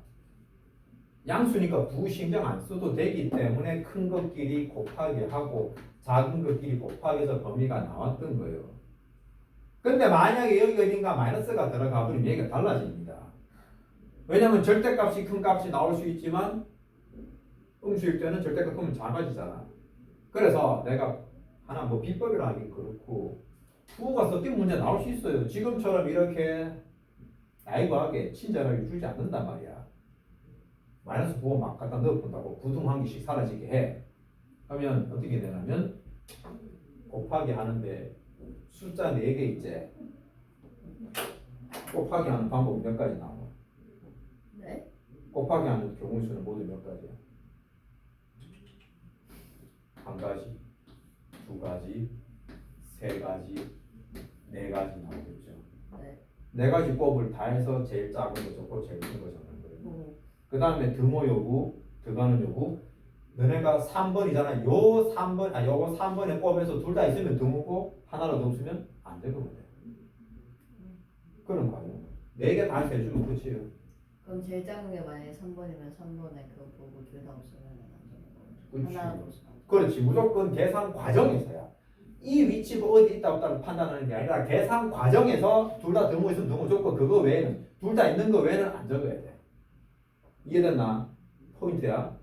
양수니까 부 신경 안 써도 되기 때문에 큰 것끼리 곱하기 하고 작은 것끼리 곱하기 해서 범위가 나왔던 거예요. 근데 만약에 여기 어딘가 마이너스가 들어가 버리면 얘기가 달라집니다. 왜냐면 절대값이 큰 값이 나올 수 있지만 음수일 때는 절대값 크면 작아지잖아. 그래서 내가 하나 뭐 비법이라 하긴 그렇고 부호가 섞인 문제 나올 수 있어요. 지금처럼 이렇게 나이브하게 친절하게 주지 않는단 말이야. 마이너스 부호 막 갖다 넣어본다고 부등 한 개씩 사라지게 해. 그러면 어떻게 되냐면 곱하기 하는데 숫자 4개 있지. 곱하기 하는 방법 몇 가지 나와? 네? 곱하기 하는 경우 수는 모두 몇 가지야? 한 가지, 두 가지, 세 가지, 네 가지 나오겠죠. 네. 네 가지 곱을 다 해서 제일 작은 거 적고 제일 큰 거 적는 거예요. 그 다음에 등호 요구, 들어가는 요구. 너네가 3번이잖아. 요 3번, 요거 3번에 곱에서 둘 다 있으면 등호고 하나라도 없으면 안 적으면 돼. 그런 거예요. 4개 다 해주면 끝이에요. 그럼 제일 작은 게 만약에 3번이면 3번에 그거 보고 둘 다 없으면 안 되는 거죠. 그렇지. 하나라도 없으면. 그렇지. 무조건 계산 과정에서야. 이 위치가 어디 있다 없다를 판단하는 게 아니라 계산 과정에서 둘 다 등호 있으면 등호 적고 그거 외에는 둘 다 있는 거 외에는 안 적어야 돼. 이해됐나? 포인트야.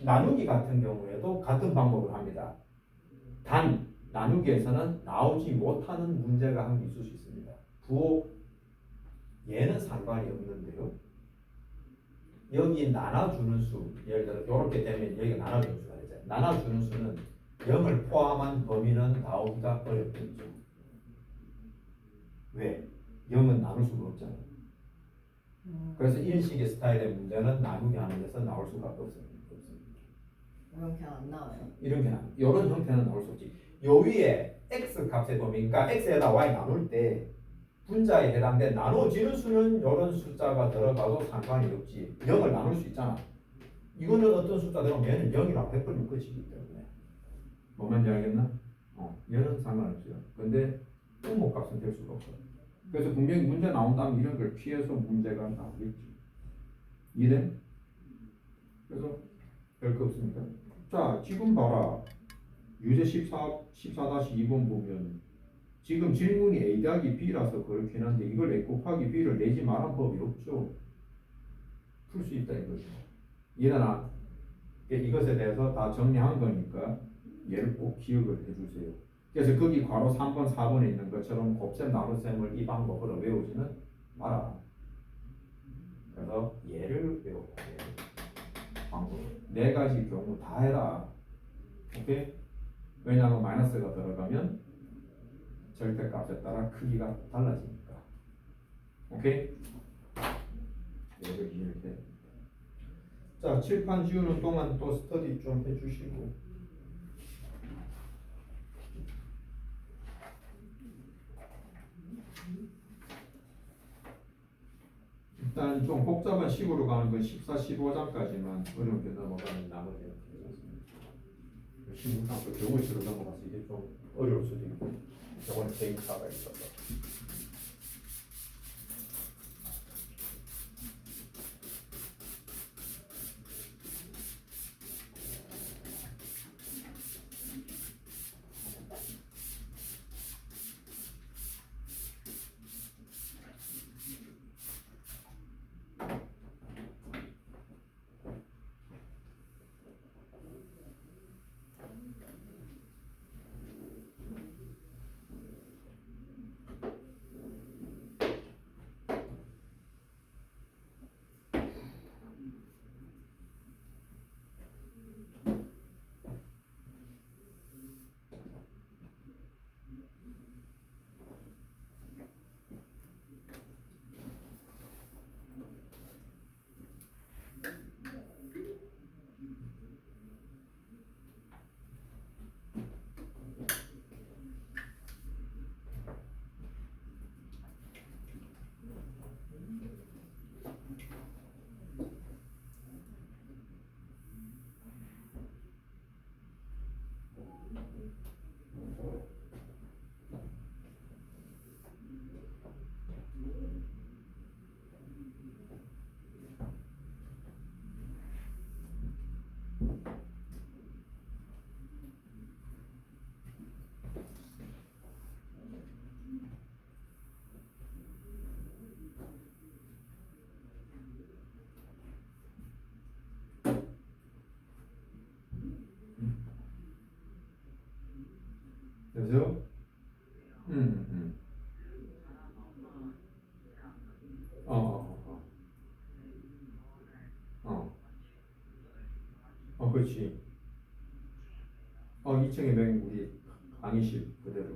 나누기 같은 경우에도 같은 방법을 합니다. 단 나누기에서는 나오지 못하는 문제가 한 개 있을 수 있습니다. 부호 얘는 상관이 없는데요. 여기 나눠주는 수, 예를 들어 이렇게 되면 여기가 나눠주는 수가 되죠. 나눠주는 수는 0을 포함한 범위는 나오기가 어렵겠죠. 왜? 0은 나눌 수가 없잖아요. 그래서 이런 식의 스타일의 문제는 나누기 하는 데서 나올 수가 없습니다. 이렇게 안 나와요. 이런 형태는 나올 수 없지. 요 위에 x 값의 범위, 그러니까 x에다 y 나눌 때 분자에 해당된 나눠지는 수는 이런 숫자가 들어가도 상관이 없지. 0을 나눌 수 있잖아. 이거는 어떤 숫자 들어가면 얘는 0이라고 해버리면 끝이기 때문에. 뭔 말인지 알겠나? 얘는 상관없어요. 근데 분모값은 될 수가 없어요. 그래서 분명히 문제 나온다면 이런 걸 피해서 문제가 나오겠지. 이해? 그래서 별거 없습니다. 자, 지금 봐라. 유제 14-2번 보면 지금 질문이 A 더하기 B라서 그렇긴 한데 이걸 A 곱하기 B를 내지 말한 법이 없죠. 풀 수 있다 이거죠. 이해나? 이것에 대해서 다 정리한 거니까 얘를 꼭 기억을 해주세요. 그래서 거기 괄호 3번, 4번에 있는 것처럼 곱셈, 나눗셈을 이 방법으로 외우지는 마라. 그래서 얘를 외워야 돼요. 방법. 4가지 경우 다 해라. 오케이? 왜냐하면 마이너스가 들어가면 절대값에 따라 크기가 달라지니까. 오케이? 얘를 이해를 해. 자, 칠판 지우는 동안 또 스터디 좀 해주시고. 일단 좀 복잡한 식으로 가는 건 14, 15장까지만 어려운 게 넘어가는 나머지는 괜찮습니다. 16장 또 경우의 수로 넘어가서 이게 좀 어려울 수도 있고 저번에 데이터가 있어서. 그죠? 음, 음. 어, 어, 어, 어, 그렇지. 2층에 맹 우리 강의실 그대로.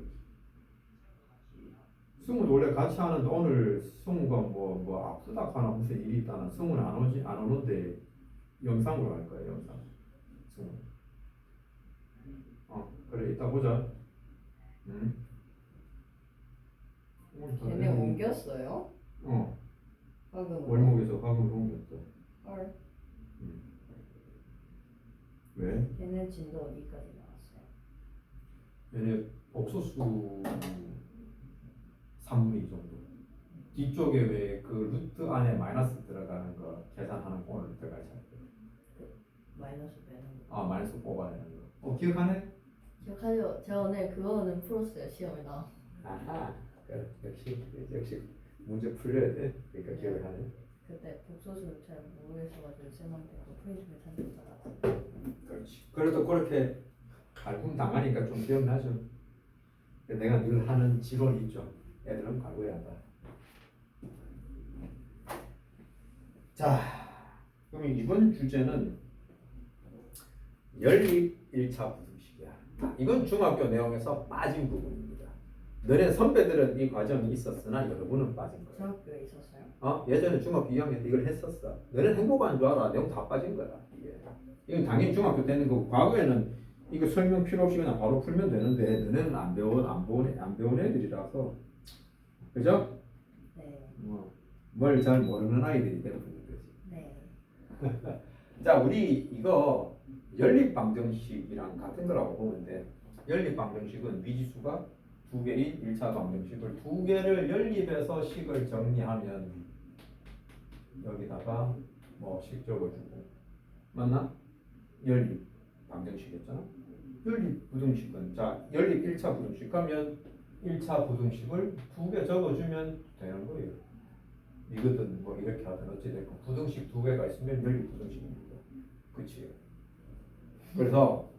승우도 원래 같이 하는데 오늘 승우가 뭐 아프다 하나 무슨 일이 있다나 승우는 안 오는데 영상으로 할 거야 영상. 승우. 그래 이따 보자. 응. 오늘 걔네 옮겼어요? 방금 월목에서 화금을 옮겼어. 헐. 왜? 걔네 진도 어디까지 나왔어요? 얘네 옥수수 3분의 2 정도. 뒤쪽에 왜 그 루트 안에 마이너스 들어가는 거 계산하는 거 오늘 들어갈 차. 마이너스 빼는 거. 마이너스 뽑아내는 거. 기억하네? 기억하죠? 제가 오늘 그거는 풀었어요 시험에 나. 아하. 역시 문제 풀려야 돼. 그러니까 기억을 하네. 그때 복소수를 잘 모르겠어가지고 쌤한테 그 프린트를 찾았잖아. 그렇지. 그래도 그렇게 갈굼 당하니까 좀 기억나죠. 내가 늘 하는 지론이 있죠. 애들은 갈구해야 한다. 자, 그럼 이번 주제는 연립 1차 부등식이야. 이건 중학교 내용에서 빠진 부분입니다. 너네 선배들은 이 과정이 있었으나 여러분은 빠진 거야. 중학교에 있었어요? 예전에 중학교 2학년 때 이걸 했었어. 너는 행복한 줄 알아. 내용 다 빠진 거야. 이건 당연히 중학교 때는 그 과거에는 이거 설명 필요 없이 그냥 바로 풀면 되는데 너네는 안 배운 애들이라서 그죠? 네. 뭘 잘 모르는 아이들이 되는 거지. 네. 자, 우리 이거 연립방정식이랑 같은 거라고 보면 돼. 연립방정식은 미지수가 두 개인 1차 방정식을 두 개를 연립해서 식을 정리하면 여기다가 뭐 식 적어주고 맞나? 연립 방정식이었잖아. 연립 부등식은 자 연립 1차 부등식 하면 1차 부등식을 두 개 적어주면 되는 거예요. 이거든 뭐 이렇게 하든 어찌됐건 부등식 두 개가 있으면 연립 부등식입니다. 그치? 그래서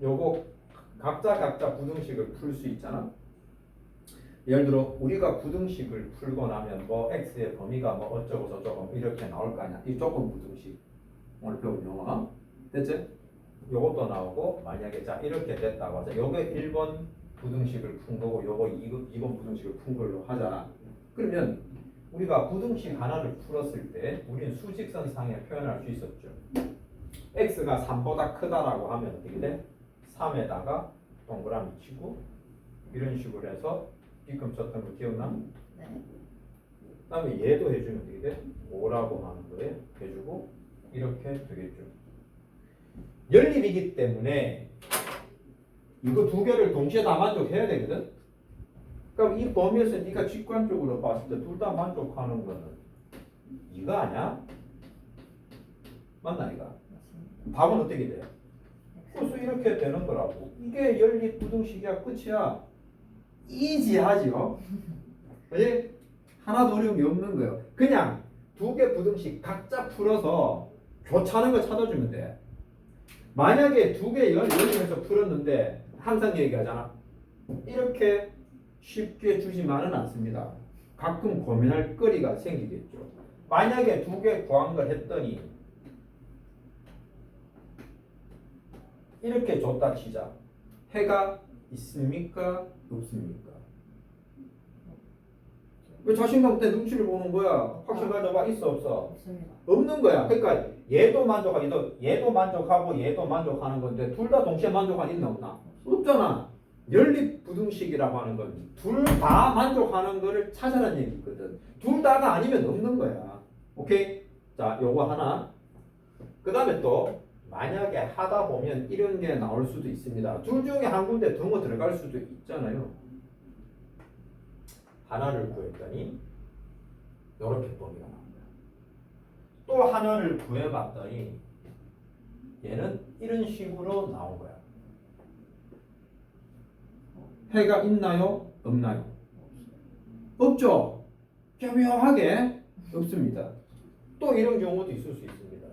요거 각자 부등식을 풀 수 있잖아. 예를 들어 우리가 부등식을 풀고 나면 뭐 x의 범위가 뭐 어쩌고 저쩌고 이렇게 나올 거 아니야. 이 조건 부등식 오늘 배운 영어 됐지? 요것도 나오고 만약에 자 이렇게 됐다고 하자. 요게 1번 부등식을 푼 거고 요거 2번 부등식을 푼 걸로 하자. 그러면 우리가 부등식 하나를 풀었을 때 우리는 수직선상에 표현할 수 있었죠. x가 3보다 크다라고 하면 어떻게 돼? 3에다가 동그라미 치고 이런 식으로 해서 B금 쳤던 거 기억나? 네. 그 다음에 얘도 해주면 어떻게 돼? 5라고 하는 거에 해주고 이렇게 되겠죠. 연립이기 때문에 이거 두 개를 동시에 다 만족해야 되거든? 그럼 이 범위에서 네가 직관적으로 봤을 때 둘 다 만족하는 거는 이거 아니야? 맞나 이거? 맞습니다. 답은 어떻게 돼? 그래서 이렇게 되는 거라고. 이게 연립 부등식이야 끝이야. 이지하죠. 그지? 하나도 어려운 게 없는 거예요. 그냥 두 개 부등식 각자 풀어서 교차하는 거 찾아주면 돼. 만약에 두 개 연립해서 풀었는데 항상 얘기하잖아. 이렇게 쉽게 주지만은 않습니다. 가끔 고민할 거리가 생기겠죠. 만약에 두 개 구한 걸 했더니 이렇게 줬다 치자. 해가 있습니까? 없습니까? 왜 자신감 때 눈치를 보는 거야? 확신 가져봐. 있어 없어? 없습니다. 없는 거야. 그러니까 얘도 만족하고 얘도 만족하고 얘도 만족하는 건데 둘 다 동시에 만족하는 있나 없나? 없잖아. 연립 부등식이라고 하는 건 둘 다 만족하는 거를 찾아라는 얘기거든. 둘 다가 아니면 없는 거야. 오케이? 자, 요거 하나. 그 다음에 또 만약에 하다 보면 이런 게 나올 수도 있습니다. 둘 중에 한 군데 등호 들어갈 수도 있잖아요. 하나를 구했더니 이렇게 범위가 나온 거야. 또 하나를 구해봤더니 얘는 이런 식으로 나온 거야. 해가 있나요? 없나요? 없죠. 교묘하게 없습니다. 또 이런 경우도 있을 수 있습니다.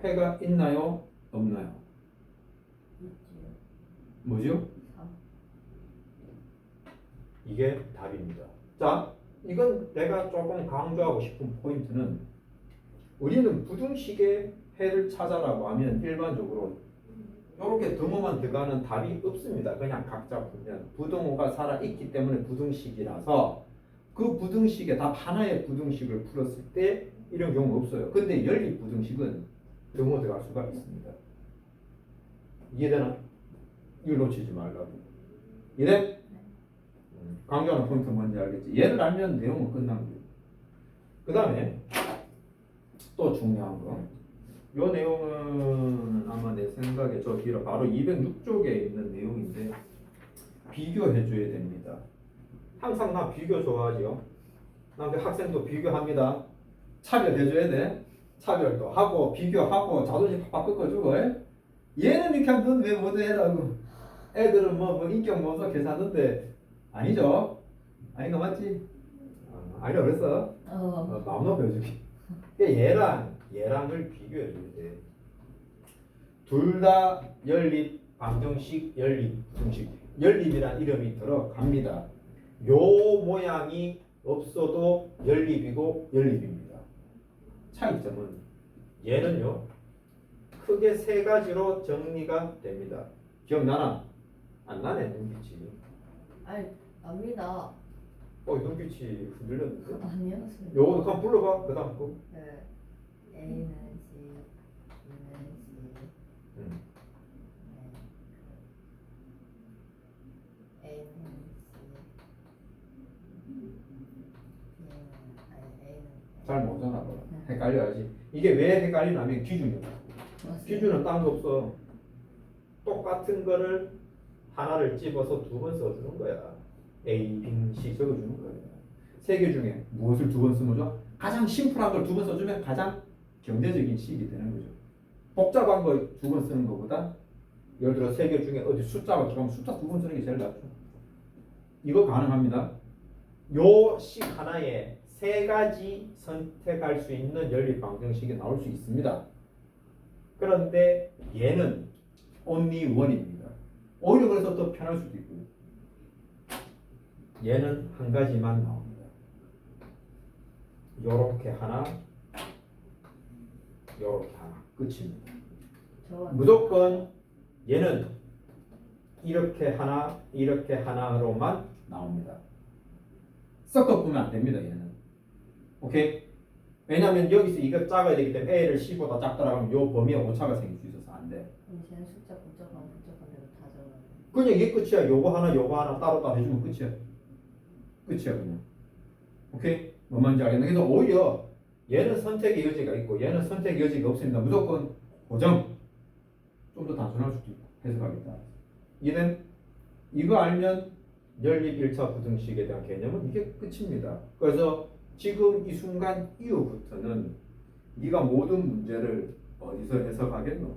해가 있나요? 없나요? 있지요. 뭐죠? 3. 이게 답입니다. 자, 이건 내가 조금 강조하고 싶은 포인트는 우리는 부등식의 해를 찾아라고 하면 일반적으로 이렇게 등호만 들어가는 답이 없습니다. 그냥 각자 보면 부등호가 살아있기 때문에 부등식이라서 그 부등식의 답 하나의 부등식을 풀었을 때 이런 경우 없어요. 근데 연립 부등식은 등호 들어갈 수가 있습니다. 이해되나? 이걸 놓치지 말라고. 이해? 강조하는 포인트 뭔지 알겠지? 얘를 알면 내용은 끝난 거예요. 그 다음에 또 중요한 거. 이 내용은 아마 내 생각에 저 뒤로 바로 206쪽에 있는 내용인데 비교해 줘야 됩니다. 항상 나 비교 좋아하죠. 나 그 학생도 비교합니다. 차별해 줘야 돼. 차별도 하고 비교하고 자존심 팍팍 꺾어주고. 얘는 이렇게 하면 넌 왜 못해라고. 애들은 뭐 인격 모서 계산하는데 아니죠? 아닌 거 맞지? 아니 그랬어. 마음만 보여주기. 얘랑을 비교해 줘야 돼. 둘 다 연립, 방정식, 연립, 부등식. 연립이란 이름이 들어갑니다. 요 모양이 없어도 연립이고 연립입니다. 차이점은 얘는요 크게 세 가지로 정리가 됩니다. 기억나나? 안 나네 눈빛이. 아니, 압니다. 눈빛이 흔들렸는데? 아니요. 요거 한번 불러봐. 그 다음 거. 그 A는 C, B는 C, A는 C, 잘 모르잖아. 헷갈려야지. 이게 왜 헷갈리냐면 기준이야. 기준은 딴 거 없어. 똑같은 거를 하나를 집어서 두 번 써주는 거야. A, B, C 적어주는 거야. 세 개 중에 무엇을 두 번 쓰면 좋아? 가장 심플한 걸 두 번 써주면 가장 경제적인 식이 되는 거죠. 복잡한 거 두 번 쓰는 것보다 예를 들어 세 개 중에 어디 숫자가 들어가면 숫자 두 번 쓰는 게 제일 낫죠. 이거 가능합니다. 요 식 하나에 세 가지 선택할 수 있는 연립 방정식이 나올 수 있습니다. 그런데 얘는 only one입니다. 오히려 그래서 더 편할 수도 있고 얘는 한 가지만 나옵니다. 요렇게 하나, 요렇게 하나 끝입니다. 무조건 얘는 이렇게 하나로만 나옵니다. 섞어보면 안 됩니다. 얘는. 오케이? 왜냐면 여기서 이거 작아야 되기 때문에 A를 C보다 작더라 하면 요 범위에 오차가 생길 수 있어서 안 돼. 쟤는 숫자 복잡한 대로 다 적어요. 그냥 이게 끝이야. 요거 하나 따로 해주면 끝이야. 끝이야 그냥. 오케이? 뭔 말인지 알겠나? 그래서 오히려 얘는 선택의 여지가 있고 얘는 선택의 여지가 없습니다. 무조건 고정. 좀 더 단순할 수도 있고 해석하겠다. 이는 이거 알면 연립 1차 부등식에 대한 개념은 이게 끝입니다. 그래서 지금 이 순간 이후부터는 네가 모든 문제를 어디서 해석하겠노?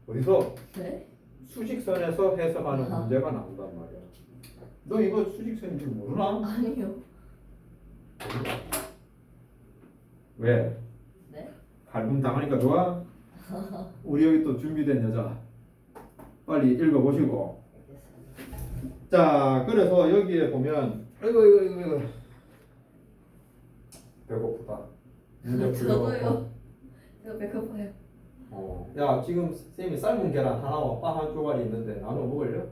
어디서? 네? 수직선에서 해석하는 문제가 나온단 말이야. 너 이거 수직선인 줄 모르나? 아니요. 왜? 네? 갈굼 당하니까 좋아? 우리 여기 또 준비된 여자 빨리 읽어보시고. 자, 그래서 여기에 보면 이거 배고프다. 문제 풀려고. 저도요. 제가 배고파요. 야, 지금 쌤이 삶은 계란 하나와 빵 한 조각이 있는데 나눠 먹을래?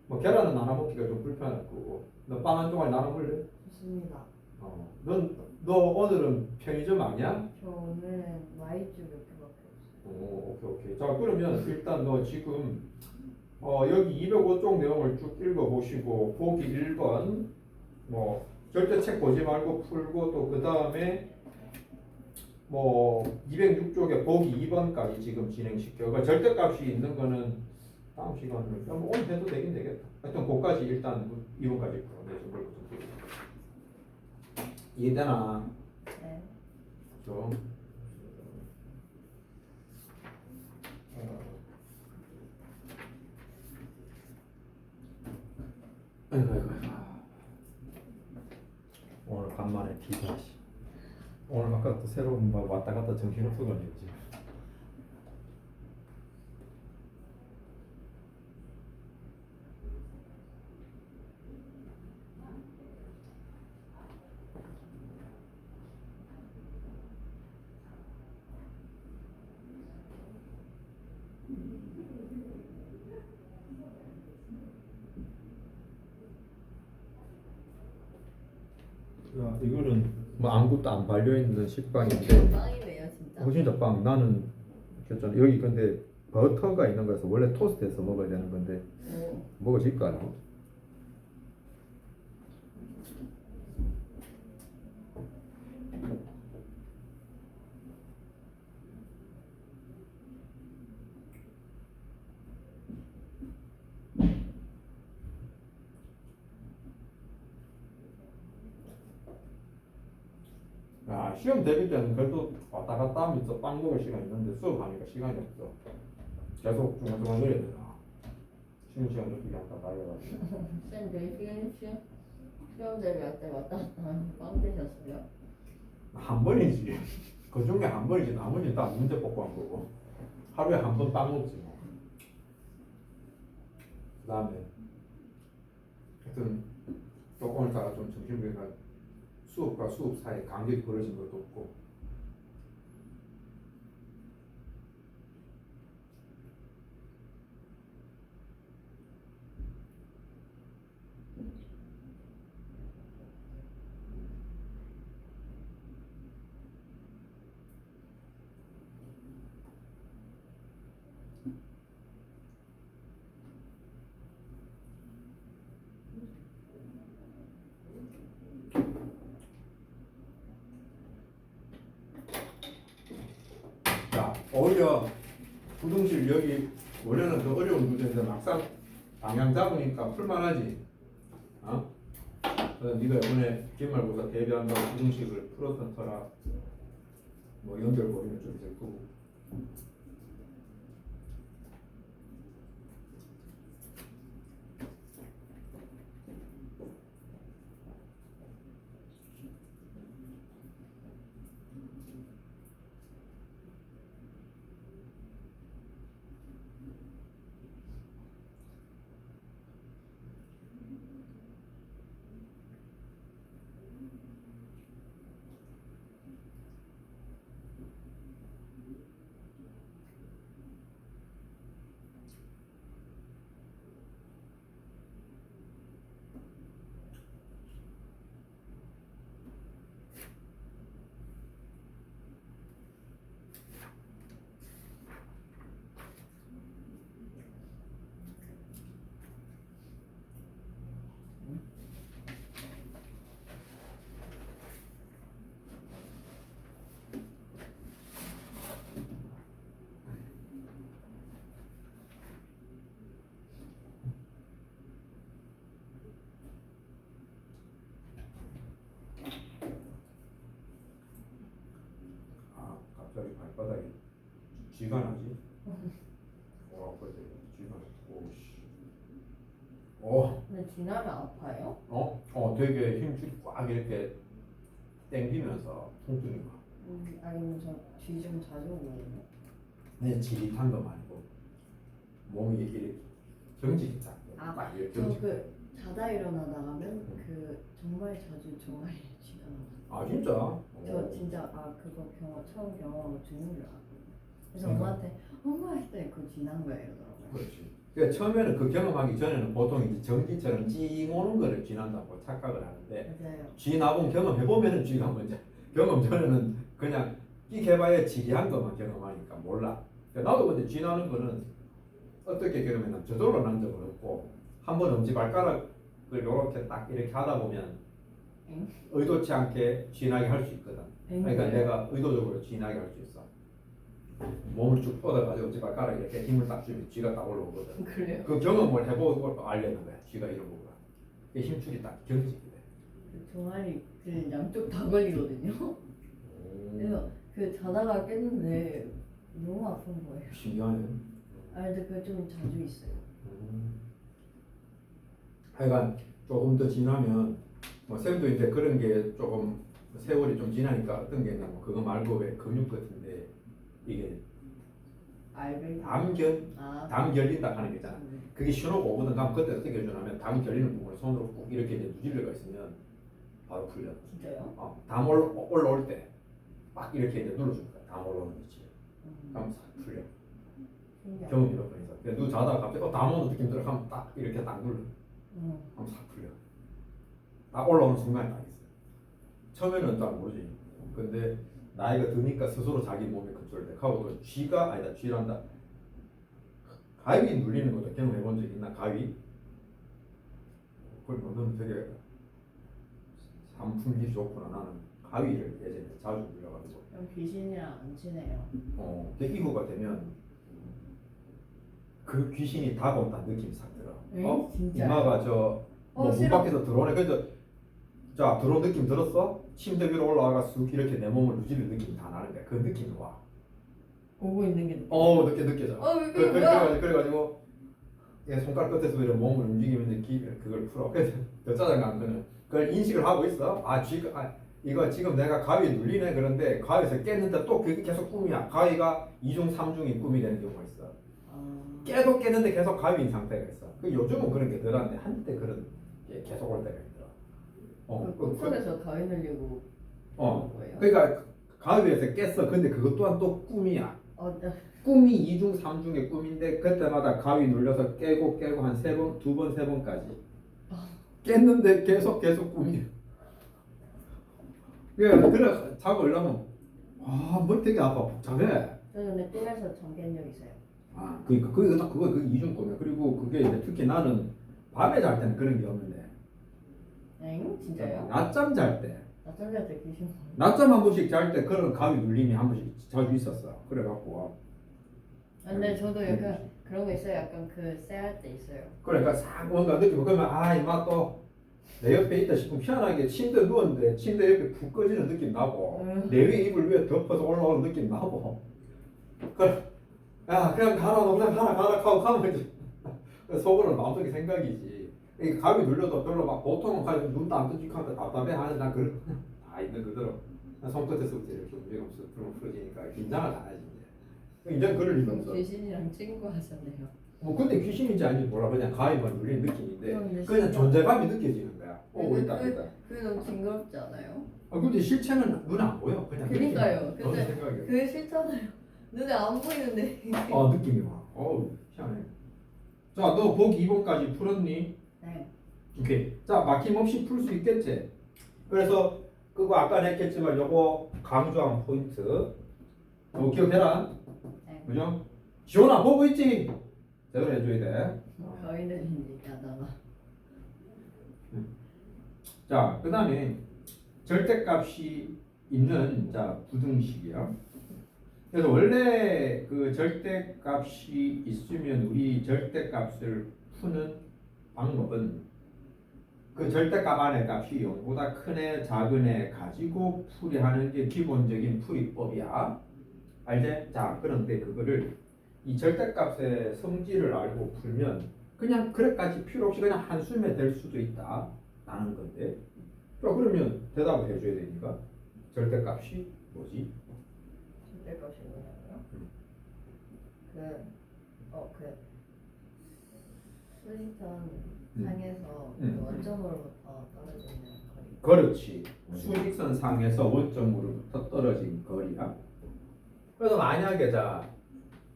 뭐 계란은 나눠 먹기가 좀 불편할 거고. 너 빵 한 조각 나눠 먹을래? 좋습니다. 너 오늘은 편의점 아니야? 저는 Y쪽 옆에밖에 없어요. 오케이. 자, 그러면 일단 너 지금 여기 205쪽 내용을 쭉 읽어보시고 보기 1번 뭐 절대 책 보지 말고 풀고 또 그 다음에 뭐 206쪽에 보기 2번까지 지금 진행시켜. 그러니까 절대값이 있는 거는 다음 시간에 뭐 오늘 해도 되긴 되겠다. 하여튼 그까지 일단 2번까지 풀어내서 뭘 좀 이해되나? 네. 좀. 아이고. 오늘 간만에 티다. 오늘 아까 또 새로운 막 왔다 갔다 정신 없어가지고. 야, 이거는 뭐 아무것도 안 발려 있는 식빵인데. 빵이네요 진짜. 진짜 빵. 나는 그랬잖아. 여기 근데 버터가 있는 거라서 원래 토스트해서 먹어야 되는 건데 먹어질까? 야, 시험 대비 때는 그래도 왔다 갔다 하면서 빵 먹을 시간이 있는데 수업하니까 시간이 없어. 계속 중간중간 넣어야 되나. 쉬는 시간도 그게 아까 나이가지고. 쌤 내일 시험 대비할 때 왔다 갔다 하면 빵 드셨어요? 한 번이지. 그 중에 한 번이지. 나머지는 다 문제 뽑고 한 거고. 하루에 한 번 빵 먹지 뭐. 그 다음에 하여튼 조금 있다가 좀 정신병이가 수업과 수업 사이에 간격이 벌어진 것도 없고. 자, 오히려 부등실 여기 원래는 더 어려운 문제인데 막상 방향 잡으니까 풀만하지. 어? 그래서 네가 이번에 기말고사 대비한다고 부등식을 풀었던 터라 뭐 연결고리는 좀 있을 거고. 갑자기 발바닥에 쥐가 나지? 아파지. 쥐가 오씨. 근데 지나면 아파요? 되게 힘줄이 꽉 이렇게 당기면서 통증이 와. 아니면 저 뒤 좀 자주 오거든요. 그냥 지릿한 거 말고 몸이 이렇게 경직이 딱. 꽉 이렇게 저 경직. 그 자다 일어나다가는 그 정말 자주 종아리에 쥐가 나요. 진짜? 저 진짜 그거 처음 경험하고 죽는 줄 알았거든요. 그래서 그러니까. 엄마한테 엄마 했더니 그거 지난 거야 이러더라고요. 그렇지. 그러니까 처음에는 그 경험하기 전에는 보통 이제 전기처럼 쥐 오는 거를 쥐난다고 착각을 하는데 맞아요. 쥐 나본 경험해 보면은 쥐가 먼저 경험 전에는 그냥 끽해봐야 지리한 것만 경험하니까 몰라. 그러니까 나도 근데 쥐 나는 거는 어떻게 경험했나 저절로 난 적은 없고 한 번 엄지발가락을 이렇게 딱 이렇게 하다 보면 의도치 않게 쥐나게 할 수 있거든. 그러니까 내가 의도적으로 쥐나게 할 수 있어. 몸을 쭉 뻗어가지고 엄지발가락 이렇게 힘을 딱 주면 쥐가 딱 올라오거든. 그래요? 그 경험을 해보고 알려는 거야. 쥐가 이런 거구나. 그 힘줄이 딱 경직이 돼. 그 종아리 그 양쪽 다 걸리거든요. 그래서 그 자다가 깼는데 너무 아픈 거예요. 신기하네. 근데 그게 좀 자주 있어요. 하여간 조금 더 지나면 쌤도 이제 그런 게 조금 세월이 좀 지나니까 어떤 게 있냐면 그거 말고 왜 근육 같은데 이게 알베. 담 결린다 하는 게 있잖아. 그게 신호가 오거든. 그럼 그때 어떻게 해주냐면 담 결리는 부분을 손으로 꾹 이렇게 이제 누질러가 있으면 바로 풀려. 진짜요? 담 올라올 때 막 이렇게 이제 눌러줄 거야. 담 올라오는 위치에. 그럼 싹 풀려. 신기하다. 경험이 몇 번 있어. 그냥 누 자다가 갑자기 담 오는 느낌 들어. 하면 딱 이렇게 딱 눌러. 그럼 싹 풀려. 딱 올라오는 순간에 딱 있어. 처음에는 잘 모르지. 근데 나이가 드니까 스스로 자기 몸에 컨트롤돼. 하고 또 쥐란다. 가위 눌리는 것도 경험해 본 적 있나? 가위? 그걸 너는 되게 산풍기 좋구나. 나는 가위를 예전에 자주 눌려가지고. 그럼 귀신이랑 안 친해요. 이후가 되면 그 귀신이 다가온다는 느낌이 싹 들어. 진짜요? 이마가 문 싫어. 밖에서 들어오네. 그래서 자 들어온 느낌 들었어? 침대 위로 올라와가 쑥 이렇게 내 몸을 누지는 느낌이 다 나는 거야. 그 느낌이 와. 오고 있는 게 느껴져. 이게 뭐야? 그래가지고 얘 손가락 끝에서 이렇게 몸을 움직이면서 그걸 풀어. 그래서 더 짜증난 거는 그걸 인식을 하고 있어. 이거 지금 내가 가위에 눌리네. 그런데 가위에서 깼는데 또 그게 계속 꿈이야. 가위가 2중 3중이 꿈이 되는 경우가 있어. 깨도 깼는데 계속 가위인 상태가 있어. 요즘은 그런 게 덜한데 한때 그런 게 계속 올 때가 있더라. 꿈속에서 가위 늘리고 거예요? 그러니까 가위에서 깼어. 근데 그것 또한 또 꿈이야. 꿈이 2중 3중의 꿈인데 그때마다 가위 눌려서 깨고 한 3번, 2번, 3번까지 깼는데 계속 꿈이야. 그래 자고 일어나면 머리 되게 아파. 복잡해. 저는 근데 꿈에서 잠긴 적 있어요. 그러니까 그거 이중 꿈이야. 그리고 그게 이제 특히 나는 밤에 잘 때는 그런 게 없는데. 진짜요? 낮잠 잘 때. 낮잠 잘 때 귀신. 낮잠 한 번씩 잘 때 그런 가위 눌림이 한 번씩 자주 있었어. 그래갖고. 근데 저도 약간 그런 거 있어요. 약간 그 쎄할 때 있어요. 그러니까 싹 뭔가 느끼고 그러면 이마 또 내 옆에 있다 싶으면 희한하게 침대 누웠는데 침대 옆에 푹 꺼지는 느낌 나고 내 위에 이불 위에 덮어서 올라오는 느낌 나고 그냥 가라 농담 가라 하고 가면 이제 속으로는 마음속에 생각이지. 이 가위 눌려도 별로 막 보통은 가지고 눈도 안 뜨지하니까 답답해 하는데 난 그걸 다 있는 그대로 손끝에서부터 이렇게 움직이면서 풀어지니까 긴장을 안 하지. 이제 그럴 리가 없어. 귀신이랑 친구 하셨네요. 근데 귀신인지 아닌지 몰라. 그냥 가위만 눌리는 느낌인데 그냥 진짜. 존재감이 느껴지는 거야. 오고 있다. 그게 너무 징그럽지 않아요? 근데 실체는 눈에 안 보여. 그냥 그러니까요. 근데 생각이야. 그게 싫잖아요. 눈에 안 보이는데. 느낌이 와. 희한해. 자, 너 보기 2번까지 풀었니? 네. 오케이. 자, 막힘없이 풀 수 있겠지? 그래서 그거 아까 했겠지만 요거 강조한 포인트 기억해라. 네. 그죠? 지원아 보고 있지? 제대로 해줘야 돼. 가위는 얘기하다가. 자, 그 다음에 절대값이 있는 부등식이야. 그래서 원래 그 절대값이 있으면 우리 절대값을 푸는 방법은 그 절대값 안에 값이 0보다 큰 애, 작은 애 가지고 풀이하는 게 기본적인 풀이법이야. 알지? 자, 그런데 그거를 이 절대값의 성질을 알고 풀면 그냥 그래까지 필요 없이 그냥 한숨에 될 수도 있다 라는 건데 그러면 대답을 해줘야 되니까 절대값이 뭐지? 절대값이 뭐냐고요? 수직선 상에서 원점으로부터 떨어지는 거리. 그렇지. 수직선 상에서 원점으로부터 떨어진 거리야. 그래서 만약에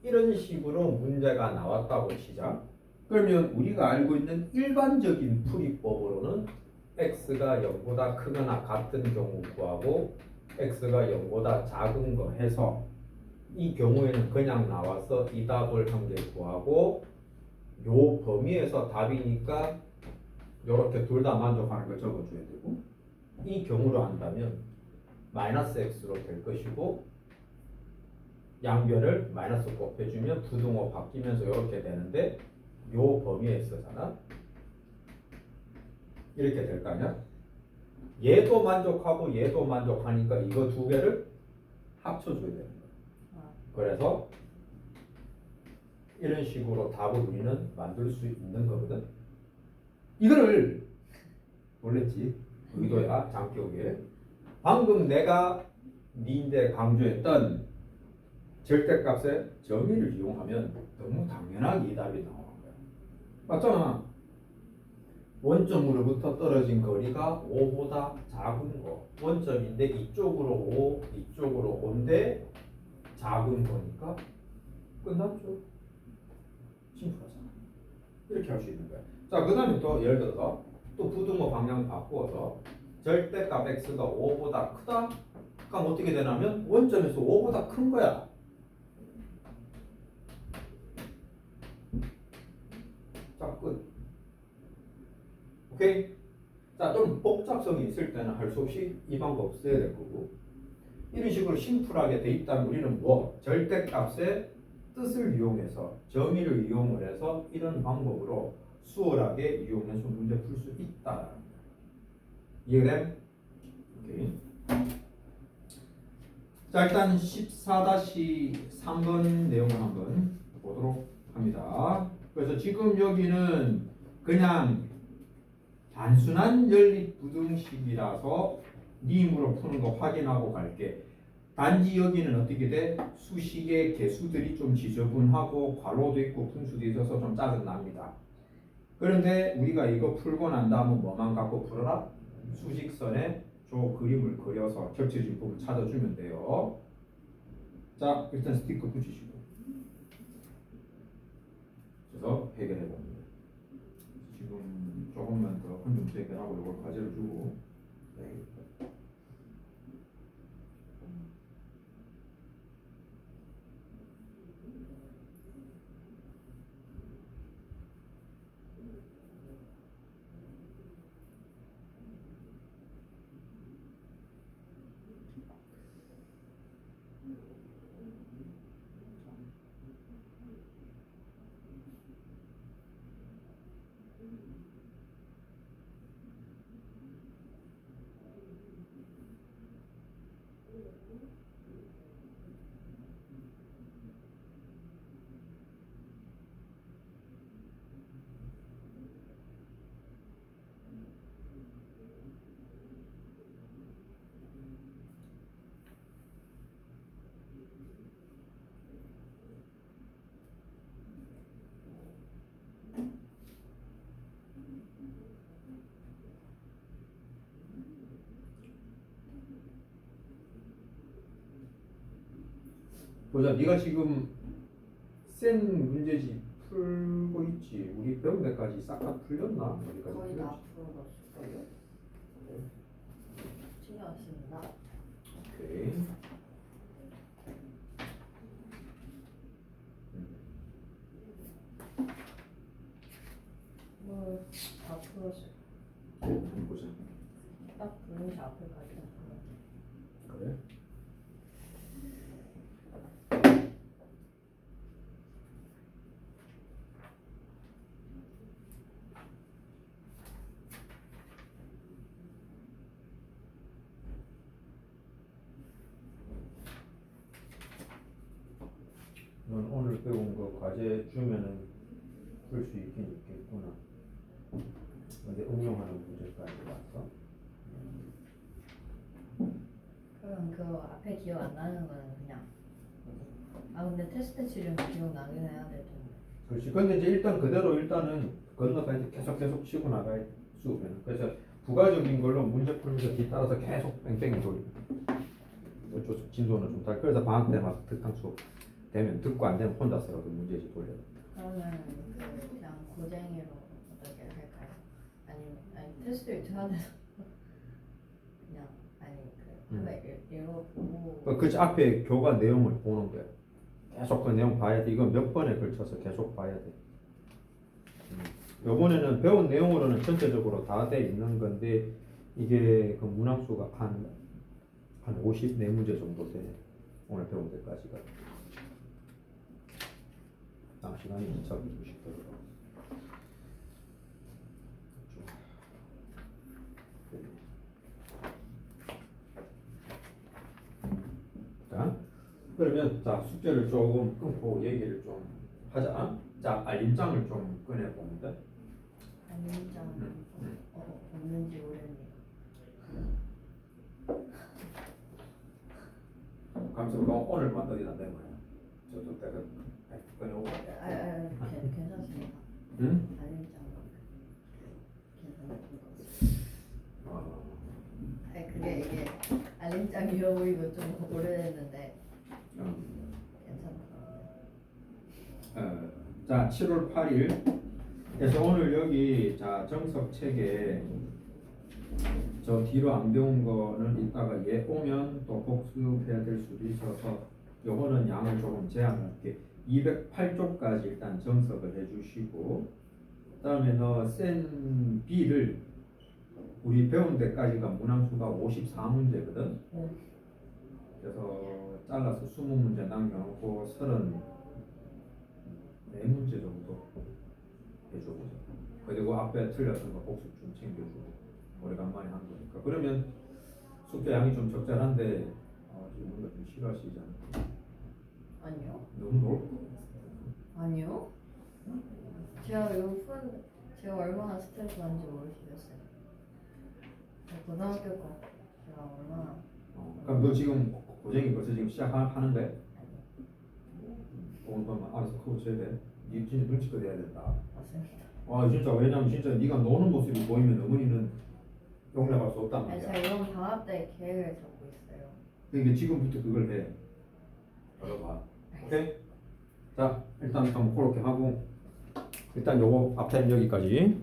이런 식으로 문제가 나왔다고 치자. 그러면 우리가 알고 있는 일반적인 풀이법으로는 x가 0보다 크거나 같은 경우 구하고 x가 0보다 작은 거 해서 이 경우에는 그냥 나와서 이 답을 한 개 구하고 요 범위에서 답이니까 이렇게 둘 다 만족하는 걸 적어줘야 되고 이 경우로 한다면 마이너스 x로 될 것이고 양변을 마이너스 곱해주면 부등호 바뀌면서 이렇게 되는데 요 범위에 있어잖아. 이렇게 될 거 아니야? 얘도 만족하고 얘도 만족하니까 이거 두 개를 합쳐줘야 되는 거야. 그래서 이런 식으로 답을 우리는 만들 수 있는 거거든. 이거를 몰랐지? 의도야 장기옥에. 방금 내가 니인데 강조했던 절대값의 정의를 이용하면 너무 당연하게 이 답이 나오는 거야. 맞잖아. 원점으로부터 떨어진 거리가 5보다 작은 거. 원점인데 이쪽으로 5, 이쪽으로 5인데 작은 거니까 끝났죠. 심플하잖아. 이렇게 할 수 있는 거야. 자, 그 다음에 또 예를 들어서 또 부등호 방향 바꾸어서 절대값 x가 5보다 크다? 그럼 어떻게 되냐면 원점에서 5보다 큰 거야. 자, 끝. 오케이? 자, 좀 복잡성이 있을 때는 할 수 없이 이 방법 써야 될 거고, 이런 식으로 심플하게 돼 있다면 우리는 뭐 절대값의 뜻을 이용해서 정의를 이용을 해서 이런 방법으로 수월하게 이용해서 문제 풀 수 있다. 이해돼? 오케이. 자, 일단 14-3번 내용을 한번 보도록 합니다. 그래서 지금 여기는 그냥 단순한 연립 부등식이라서 니임으로 푸는 거 확인하고 갈게. 단지 여기는 어떻게 돼? 수식의 개수들이 좀 지저분하고 괄호도 있고 분수도 있어서 좀 짜증납니다. 그런데 우리가 이거 풀고 난 다음은 뭐만 갖고 풀어라? 수직선에 저 그림을 그려서 겹쳐진 부분 찾아주면 돼요. 자, 일단 스티커 붙이시고 그래서 해결해 봅니다. 지금 조금만 더 혼점수 해결하고 이걸 과제를 주고 네. 보자, 네가 지금 센 문제집 풀고 있지. 우리 배운 데까지 싹 다 풀렸나? 어디까지 거의 다 풀렸지? 풀어봤을걸요? 틀렸습니다. 오케이. 다 풀었어요. 한번 보자. 딱 분식 앞에까지 다 풀었어요. 그래? 넌 오늘 배운 거 과제 주면은 풀 수 있긴 있겠구나. 근데 응용하는 문제까지 왔어? 그럼 그거 앞에 기억 안 나는 거는 그냥 근데 테스트 치료는 기억나긴 해야 될 텐데. 그렇지. 근데 이제 일단 그대로 일단은 건너가야 계속 치고 나갈 수업에는. 그래서 부가적인 걸로 문제 풀면서 뒤따라서 계속 뺑뺑이 돌리고. 어쩔 진도는 좀 달. 그래서 방학 때 막 특강 수업 되면 듣고 안 되면 혼자서라도 문제집 돌려. 그러면 그냥 고쟁이로 어떻게 할까요? 아니 테스트를 쳐야 돼서 그냥 한번 읽어보고. 그치, 앞에 교과 내용을 보는 거야. 계속 그 내용 봐야 돼. 이건 몇 번에 걸쳐서 계속 봐야 돼. 요번에는 배운 내용으로는 전체적으로 다 돼 있는 건데 이게 그 문항수가 한 54문제 정도 돼. 오늘 배운 데까지가. 다음 시간에 2차 분식 들어가. 자, 그러면 자 숙제를 조금 끊고 얘기를 좀 하자. 자, 알림장을 좀 꺼내 봅니다. 알림장 없는지 모르겠네요. 하면서 너 오늘 만들이다 내 거야. 저도 때가 그냥 오고. 괜찮습니다. 응? 알림장 괜찮은 것 같습니다. 아니 그게 이게 알림장 잃어버리고 좀 오래됐는데 괜찮더라고요. 자 7월 8일 그래서 오늘 여기 자 정석 책에 저 뒤로 안 배운 거는 이따가 얘 오면 또 복습해야 될 수도 있어서 요거는 양을 조금 제한할게. 208쪽까지 일단 정석을 해주시고 그다음에 너센 B를 우리 배운 데까지가 문항수가 54문제거든. 그래서 잘라서 20문제 남겨놓고 34문제 정도 해줘보자. 그리고 앞에 틀렸던 거 복습 좀 챙겨주고 오래간만에 한 거니까. 그러면 숙제 양이 좀 적절한데 지금 뭔가 좀 싫어하시지 않나? 아니요. 너무 넓고. 아니요. 제가 얼마나 스트레스 받는지 모르시겠어요. 고등학교 거 제가 얼마나. 그럼 너 지금 고쟁이 벌써 지금 시작하는 거야? 오늘만 알아서 커버 쳐야 돼. 니 진짜 눈치껏 해야 된다. 맞습니다. 진짜 왜냐면 진짜 네가 노는 모습이 보이면 어머니는 용납할 수 없단 아니, 말이야. 제가 이번 방학 때 계획을 잡고 있어요. 그러니까 지금부터 그걸 해. 들어봐. 오케이? 자 일단 한번 그렇게 하고 일단 요거 앞타임 여기까지.